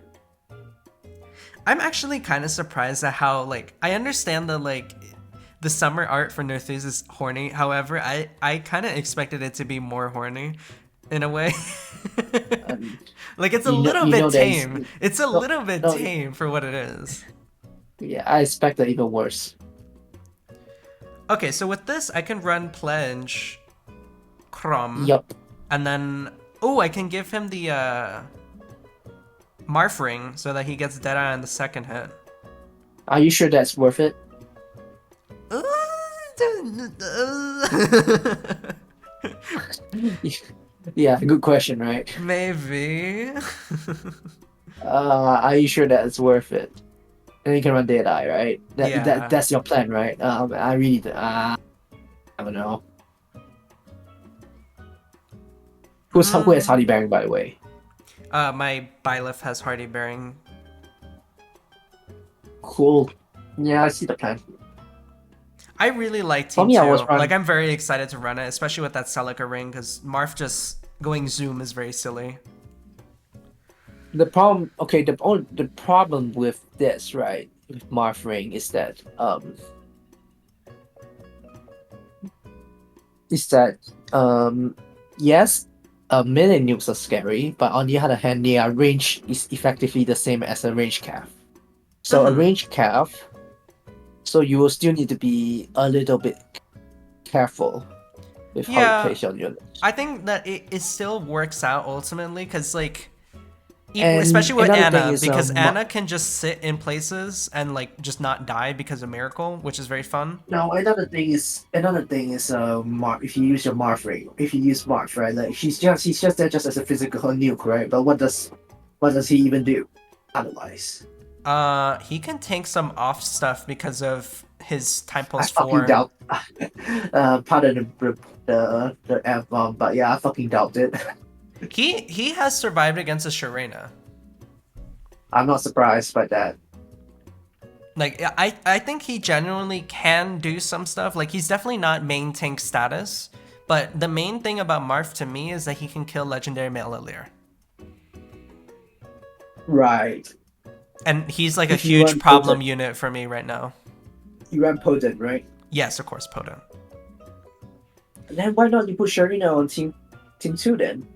I'm actually kind of surprised at how like I understand that like the summer art for Nerthus is horny. However, I kind of expected it to be more horny in a way. Um, Like it's a little you bit know that is tame. It's a no little bit no tame for what it is. yeah, I expect that even worse. Okay, so with this I can run Pledge Crom Yup. and then oh, I can give him the Marf ring so that he gets Deadeye on the second hit. Are you sure that's worth it? Yeah, good question, right? Maybe. Are you sure that's worth it? And you can run Deadeye, right? Yeah. That's your plan, right? I really I don't know. Who has Hardy Bearing, by the way? My Byleth has Hardy Bearing. Cool. Yeah, I see the plan. I really like For Team me, 2. I was Like, run. I'm very excited to run it, especially with that Celica ring, because Marth just going Zoom is very silly. The problem, okay, the problem with this, right, with Marth Ring is that yes, melee nukes are scary, but on the other hand, their range is effectively the same as a range calf. So a range calf, so you will still need to be a little bit careful with how you Yeah, place your units. I think that it still works out ultimately, because, like, And especially with another thing Anna, is because Anna can just sit in places and, like, just not die because of Miracle, which is very fun. no, another thing is if you use your Marth ring, if you use Marth, right, like he's just there just as a physical nuke, right? But what does he even do otherwise? He can tank some off stuff because of his time I pulse fucking 4. doubt. Pardon the F bomb, but yeah, I fucking doubt it. He has survived against a Sharena. I'm not surprised by that. Like, I think he genuinely can do some stuff. Like, he's definitely not main tank status, but the main thing about Marth to me is that he can kill legendary male Alir. Right. And he's like a If you huge run problem potent, unit for me right now. you run potent, right? Yes, of course, potent. And then why not you put Sharina on team 2 then?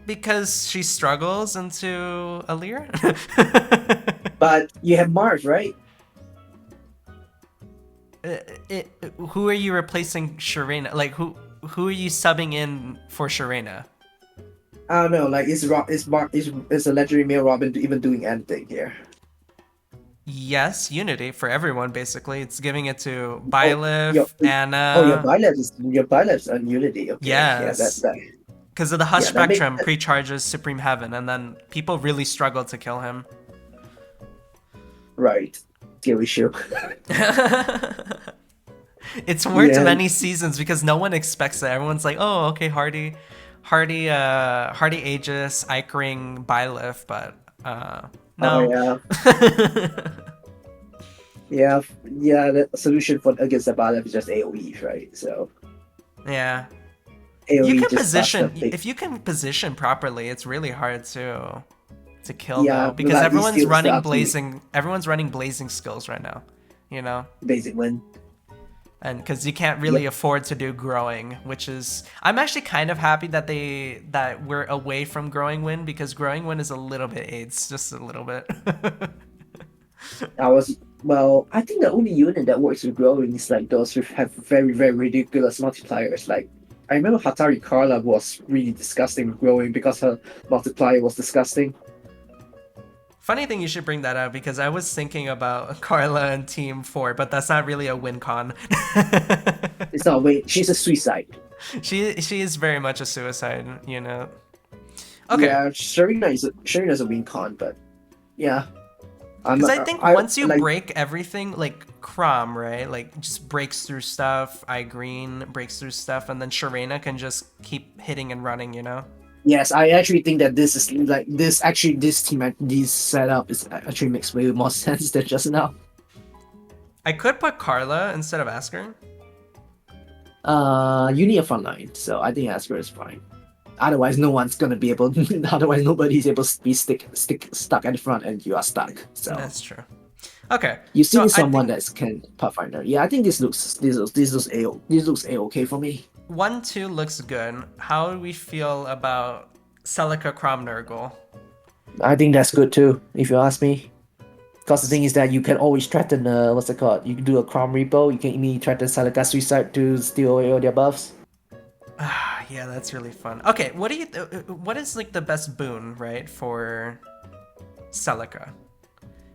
Because she struggles into Alir? But you have Mars, right? Who are you replacing Sharena? Like, who are you subbing in for Sharena? I don't know. Like, is a legendary male Robin even doing anything here? Yes, Unity for everyone, basically. It's giving it to Oh, Byleth, your Anna. Bylev's on Unity. Okay, yeah, Yes. that Because of the Hush yeah that makes Spectrum pre-charges Supreme Heaven, and then people really struggled to kill him. right. Skill issue. It's worked Yeah. many seasons because no one expects it. Everyone's like, oh, okay, Hardy Hardy Aegis, Ike-Ring, Byleth, but Oh no. yeah, yeah, yeah. The solution for against the bottom is just AOE, right? So Yeah. You AOE can just starts the position big. if you can position properly, it's really hard to kill Yeah, though but because like you still start to everyone's running blazing skills right now, you know? basic win. And because you can't Yep. really afford to do growing, which is I'm actually kind of happy that we're away from growing wind because growing wind is a little bit AIDS, just a little bit. I think the only unit that works with growing is like those who have very, very ridiculous multipliers. Like, I remember Hatari Karla was really disgusting with growing because her multiplier was disgusting. Funny thing you should bring that up because I was thinking about Carla and Team 4, but that's not really a win con. It's not, wait, she's a suicide. She is very much a suicide, you know. Okay. Yeah, Sharina is a win con, but yeah. Because I think I once you like break everything, like Crom, right? Like just breaks through stuff, Green breaks through stuff, and then Sharena can just keep hitting and running, you know? yes, I actually think that this is like this team this setup is actually makes way more sense than just now. I could put Carla instead of Asker. You need a front line, so I think Asker is fine. Otherwise, no one's gonna be able. Otherwise, nobody's able to be stuck at the front, and you are stuck. So That's true. Okay. you still So need I someone think that can Pathfinder. Yeah, I think this looks a okay for me. 1-2 looks good. How do we feel about Celica Crom Nurgle? I think that's good too, if you ask me. Because the thing is that you can always threaten what's it called? You can do a Crom Repo. You can immediately threaten Celica Suicide to steal away all their buffs. Yeah, that's really fun. Okay, what do you? What is like the best boon, right, for Celica?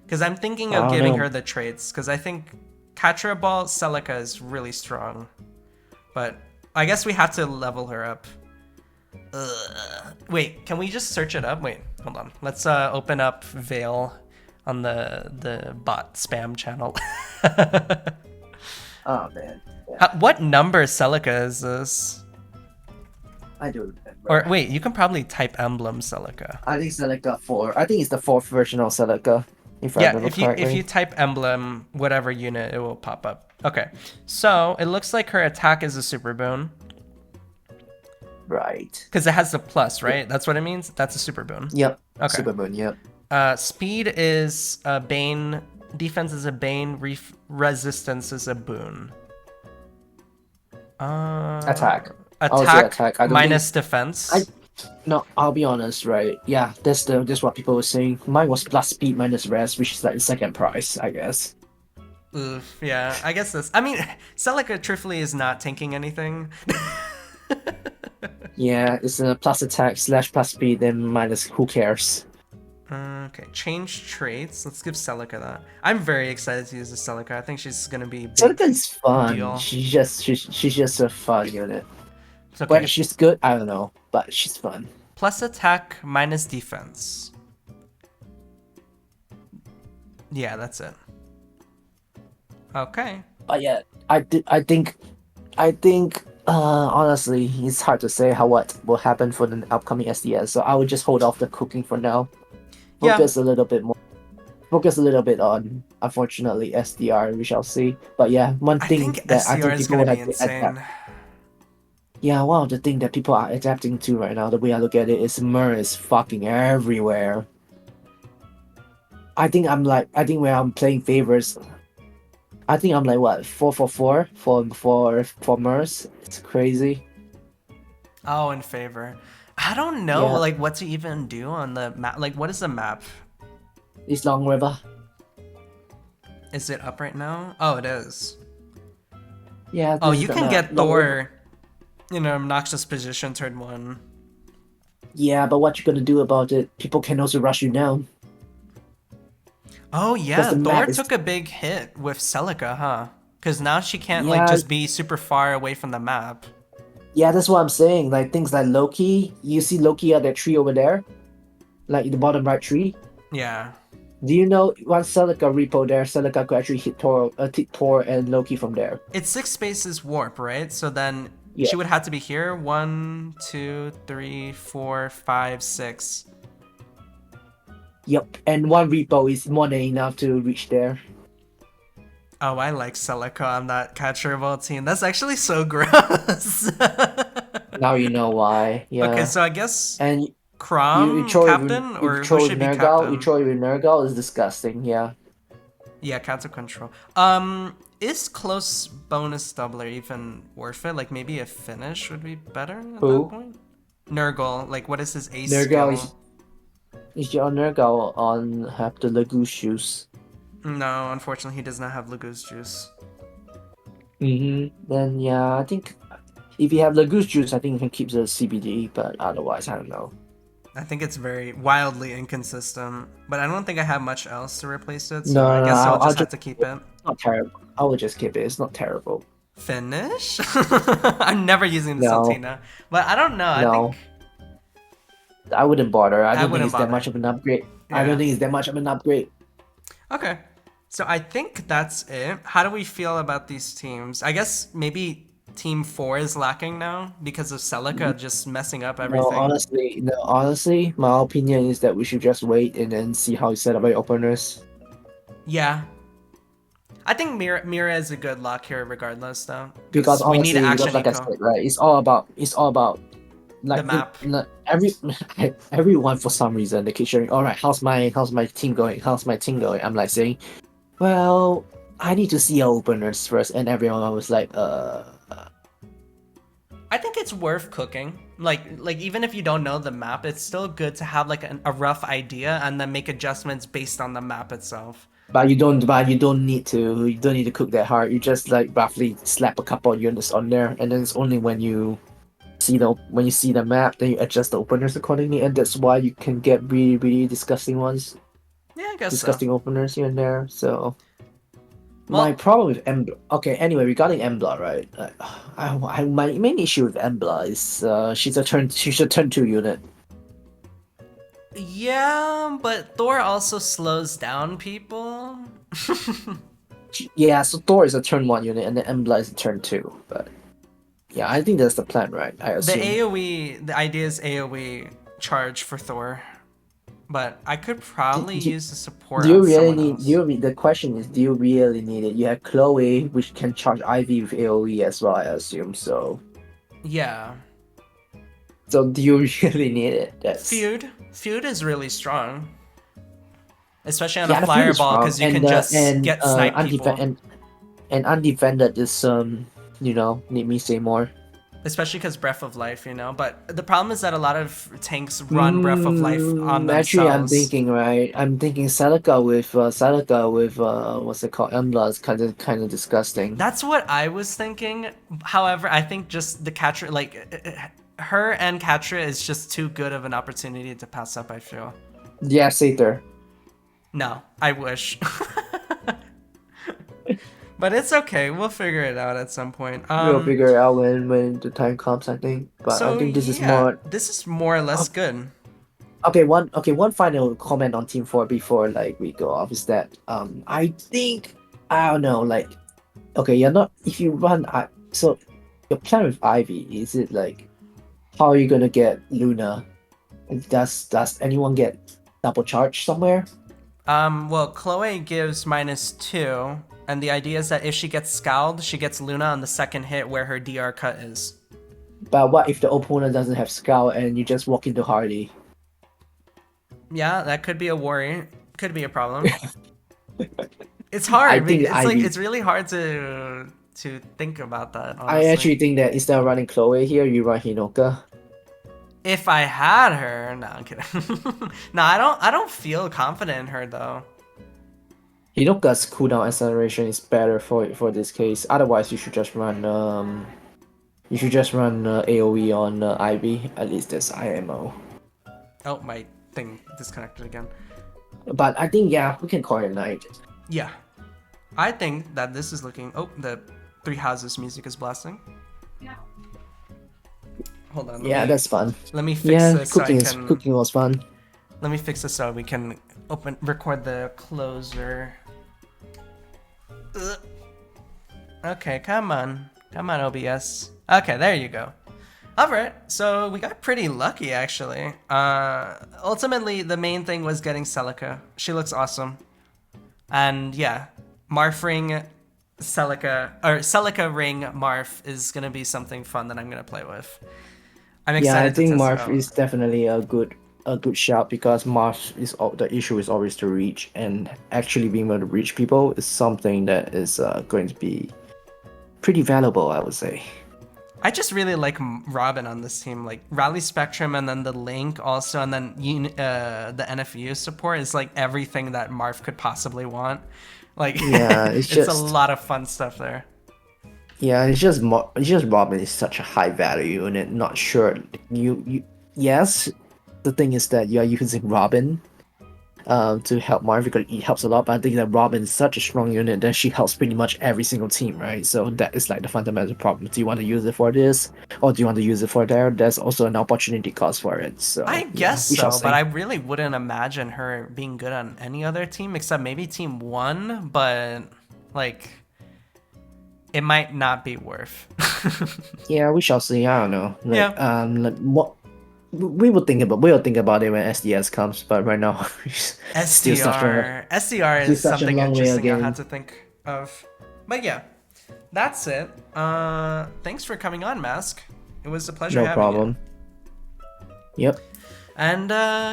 Because I'm thinking I of don't giving know. her the traits. Because I think Catra Ball Celica is really strong, but I guess we have to level her up. Wait, can we just search it up? Wait, hold on. Let's open up Veil on the bot spam channel. Oh man, yeah, What number Celica is this? I do remember. Or wait, you can probably type emblem Celica. I think Celica 4. I think it's the fourth version of Celica, if I Yeah, remember if correctly. you type emblem, whatever unit, it will pop up. Okay, so it looks like her attack is a super boon Right. because it has the plus, right? That's what it means. That's a super boon. Yep. Okay. Supermoon. Yep. Speed is a bane. Defense is a bane. Resistance is a boon. Attack. I would say Attack attack. I don't minus defense. No, I'll be honest, right? Yeah, that's what people were saying. Mine was plus speed minus rest, which is like the second price, I guess. Oof, yeah, I guess this. I mean, Celica truthfully is not tanking anything. Yeah, it's a plus attack / plus speed, then minus who cares? Okay, change traits. Let's give Celica that. I'm very excited to use the Celica. I think she's gonna be big Celica is fun. deal. She's just a fun unit. It's okay. Whether she's good, I don't know, but she's fun. Plus attack minus defense. Yeah, that's it. Okay. But yeah, I think honestly, it's hard to say what will happen for the upcoming SDS. So I would just hold off the cooking for now. Yeah. Focus a little bit more. Focus a little bit on, unfortunately, SDR. We shall see. But yeah, one I thing think that I SCR think is people gonna would be have to adapt. insane. Yeah, one of the things that people are adapting to right now, the way I look at it, is Mur is fucking everywhere. I think when I'm playing favors, I think I'm like what 4 for Murs. It's crazy. Oh, in favor. I don't know, Yeah. like, what to even do on the map. Like, what is the map? It's Long River. Is it up right now? Oh, it is. Yeah. Oh, this is you the can map. get Long River. Thor in an obnoxious position turn 1. Yeah, but what you gonna do about it? People can also rush you down. Oh, yeah, the Thor map is- took a big hit with Celica, huh? Because now she can't, like, Yeah. just be super far away from the map. Yeah, that's what I'm saying. Like things like Loki. You see Loki at that tree over there, like in the bottom right tree. Yeah. Do you know once Celica repo there, Celica could actually hit Thor and Loki from there. It's 6 spaces warp, right? So then Yeah. She would have to be here. 1, 2, 3, 4, 5, 6. Yep. And one repo is more than enough to reach there. Oh, I like CELICA on that Catcher Ball team. That's actually so gross. Now you know why. Yeah. Okay, so I guess And you Crom throw it with, captain, or who it should be Nergal. You captain? throw it with Nergal is disgusting. Yeah. Yeah, counter control. Is close bonus doubler even worth it? Like maybe a finish would be better at that Who? point. Nurgle, like what is his ace Nergal skill? is your Nergal on have the Lagoon shoes? No, unfortunately, he does not have Lagoose juice. Then yeah, I think if you have Lagoon juice, I think you can keep the CBD. But otherwise, I don't know. I think it's very wildly inconsistent, but I don't think I have much else to replace it, so No, I no, guess I'll I'll just have to keep it. It's not terrible. I would just keep it. It's not terrible. Finish? I'm never using the No. Saltina, but I don't know. I No. think I wouldn't bother. I don't think wouldn't it's that bother. much of an upgrade. I Yeah. don't think it's that much of an upgrade. Okay. So I think that's it. How do we feel about these teams? I guess maybe Team 4 is lacking now because of Celica just messing up everything. Honestly, my opinion is that we should just wait and then see how you set up your openers. Yeah. I think Mira is a good lock here regardless though. Because we need honestly, action because like I eco. said, right, it's all about like The map. everyone for some reason they keep sharing. All right, how's my team going? How's my team going? I'm like saying, well, I need to see your openers first, and everyone was like, I think it's worth cooking. Like even if you don't know the map, it's still good to have like a rough idea and then make adjustments based on the map itself. But you don't need to. You don't need to cook that hard. You just like roughly slap a couple of units on there, and then it's only when you see the map, then you adjust the openers accordingly, and that's why you can get really disgusting ones, Yeah, I guess disgusting so. openers here and there. So Well, my problem with Embla. Okay, anyway, regarding Embla, right? My main issue with Embla is she's a turn 2 unit. yeah, but Thor also slows down people. Yeah, so Thor is a turn 1 unit, and then Embla is a turn 2. But yeah, I think that's the plan, right? I The assume. AoE, the idea is AoE charge for Thor, but I could probably use the support. Do you on really someone need? else. The question is, do you really need it? You have Chloe, which can charge Ivy with AOE as well, I assume. So Yeah. do you really need it? That's Feud is really strong, especially on yeah, a the flyer field is ball strong, because you can just get snipe people. And undefended is need me say more. Especially because Breath of Life, you know. But the problem is that a lot of tanks run Breath of Life on themselves. Actually, I'm thinking Celica with what's it called? Embla is kind of disgusting. That's what I was thinking. However, I think just the Catra, her and Catra is just too good of an opportunity to pass up, I feel. Yeah, Satyr. No, I wish. But it's okay. We'll figure it out at some point. We'll figure it out when the time comes, I think. But So I think this yeah, this is more or less good. One final comment on Team 4 before we go off is that I think I don't know you're not if you run so your plan with Ivy is it how are you gonna get Luna? Does anyone get double charge somewhere? Well, Chloe gives -2, and the idea is that if she gets Scowled, she gets Luna on the second hit where her DR cut is. But what if the opponent doesn't have Scout and you just walk into Hardy? Yeah, that could be a worry. Could be a problem. It's hard. It's really hard to think about that. Honestly. I actually think that instead of running Chloe here, you run Hinoka. If I had her, no, I'm kidding. No, I don't feel confident in her though. Hinoka's cooldown acceleration is better for this case. Otherwise, you should just run AOE on Ivy. At least that's IMO. Oh, my thing disconnected again. But I think we can call it a night. Yeah, I think that this is looking. Oh, the Three Houses music is blasting. Yeah. Hold on. That's fun. Let me fix this cooking was fun. Let me fix this so we can record the closer. Ugh. Okay, come on, OBS. Okay, there you go. All right, so we got pretty lucky actually. Ultimately, the main thing was getting CELICA. She looks awesome, and yeah, Marf ring CELICA or CELICA ring Marf is gonna be something fun that I'm gonna play with. I'm Yeah, I excited to think test it Marth out. is definitely a good shout because Marth is the issue is always to reach, and actually being able to reach people is something that is going to be pretty valuable, I would say. I just really like Robin on this team, like Rally Spectrum, and then the Link also, and then the NFU support is like everything that Marv could possibly want. Like, Yeah, it's it's a just lot of fun stuff there. yeah, it's just Robin is such a high value unit. Not sure you yes, the thing is that you are using Robin to help Marv because it helps a lot. But I think that Robin is such a strong unit that she helps pretty much every single team, right? So that is like the fundamental problem. Do you want to use it for this, or do you want to use it for there? There's also an opportunity cost for it. I So yeah, guess we shall so, but see. I really wouldn't imagine her being good on any other team except maybe Team One. But like, it might not be worth. Yeah, we shall see. I don't know. Yeah. Like what we'll think about it when SDS comes. But right now, still such a SDR still is such a something long way interesting I again. had to think of. But yeah, that's it. Thanks for coming on, Mask. It was a pleasure No having you. problem. Yep. And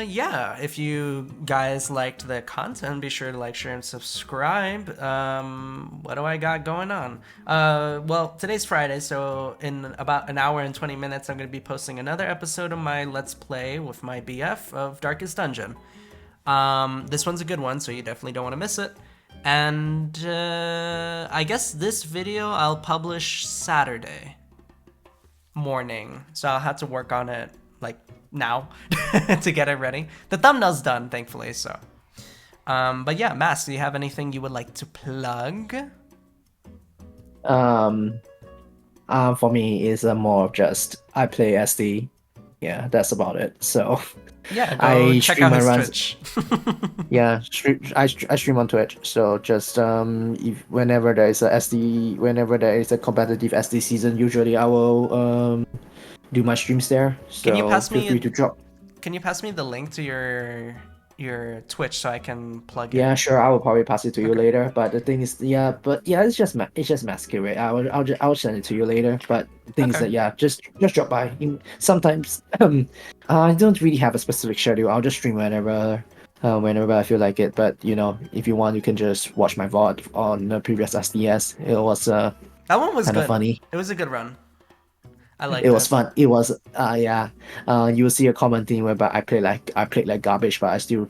yeah, if you guys liked the content, be sure to like, share, and subscribe. What do I got going on? Well, today's Friday, so in about an hour and 20 minutes, I'm going to be posting another episode of my Let's Play with my BF of Darkest Dungeon. This one's a good one, so you definitely don't want to miss it. And I guess this video I'll publish Saturday morning, so I'll have to work on it like now to get it ready. The thumbnail's done, thankfully. So, but yeah, Mass, do you have anything you would like to plug? For me, it's more of just I play SD. Yeah, that's about it. So Yeah, go I check stream out my his runs. Twitch. Yeah, I stream on Twitch. So just if whenever there is a SD, whenever there is a competitive SD season, usually I will do my streams there. Can you So pass feel free me? to drop. Can you pass me the link to your Twitch so I can plug it? Yeah, sure. I will probably pass it to you Okay. later. But the thing is, yeah, but yeah, it's just Maskilraid. I'll send it to you later. But the thing is Okay. that yeah, just drop by. Sometimes I don't really have a specific schedule. I'll just stream whenever I feel like it. But you know, if you want, you can just watch my VOD on the previous SDS. It was That one was kind of good. funny. It was a good run. I It liked was it. fun. It was yeah. You will see a common theme whereby I played like garbage, but I still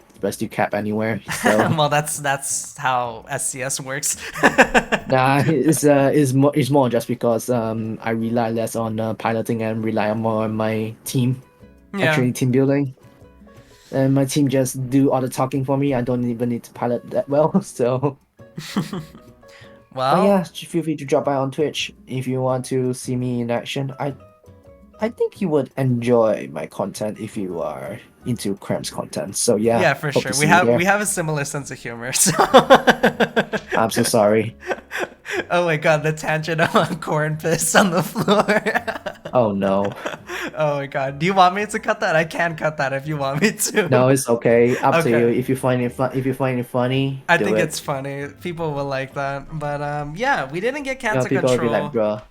cap anywhere. So. Well, that's how SCS works. Nah, it's more just because I rely less on piloting and rely more on my team, Yeah. actually team building, and my team just do all the talking for me. I don't even need to pilot that well. So, but Well, yeah, feel free to drop by on Twitch if you want to see me in action. I think you would enjoy my content if you are into Cram's content. So yeah, yeah, for hope to sure. see you We there. have a similar sense of humor. So. I'm so sorry. Oh my god, the tangent on corn piss on the floor. Oh no. Oh my god. Do you want me to cut that? I can cut that if you want me to. No, it's okay. Up to you. Okay. If you find it fun, if you find it funny, I do think it. it's funny. People will like that. But yeah, we didn't get You know, cancer people will be like, control. bruh.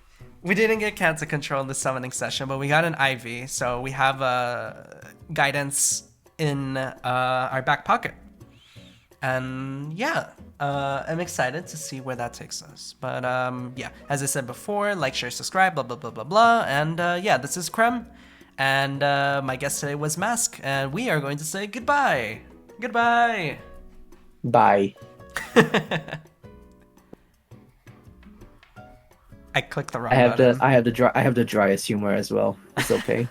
We didn't get cancer control in the summoning session, but we got an IV, so we have guidance in our back pocket. And yeah, I'm excited to see where that takes us. But yeah, as I said before, like, share, subscribe, blah, blah, blah, blah, blah. And yeah, this is Krem. And my guest today was Mask. And we are going to say goodbye. Goodbye. Bye. I clicked the wrong button. I have the driest humor as well. It's okay.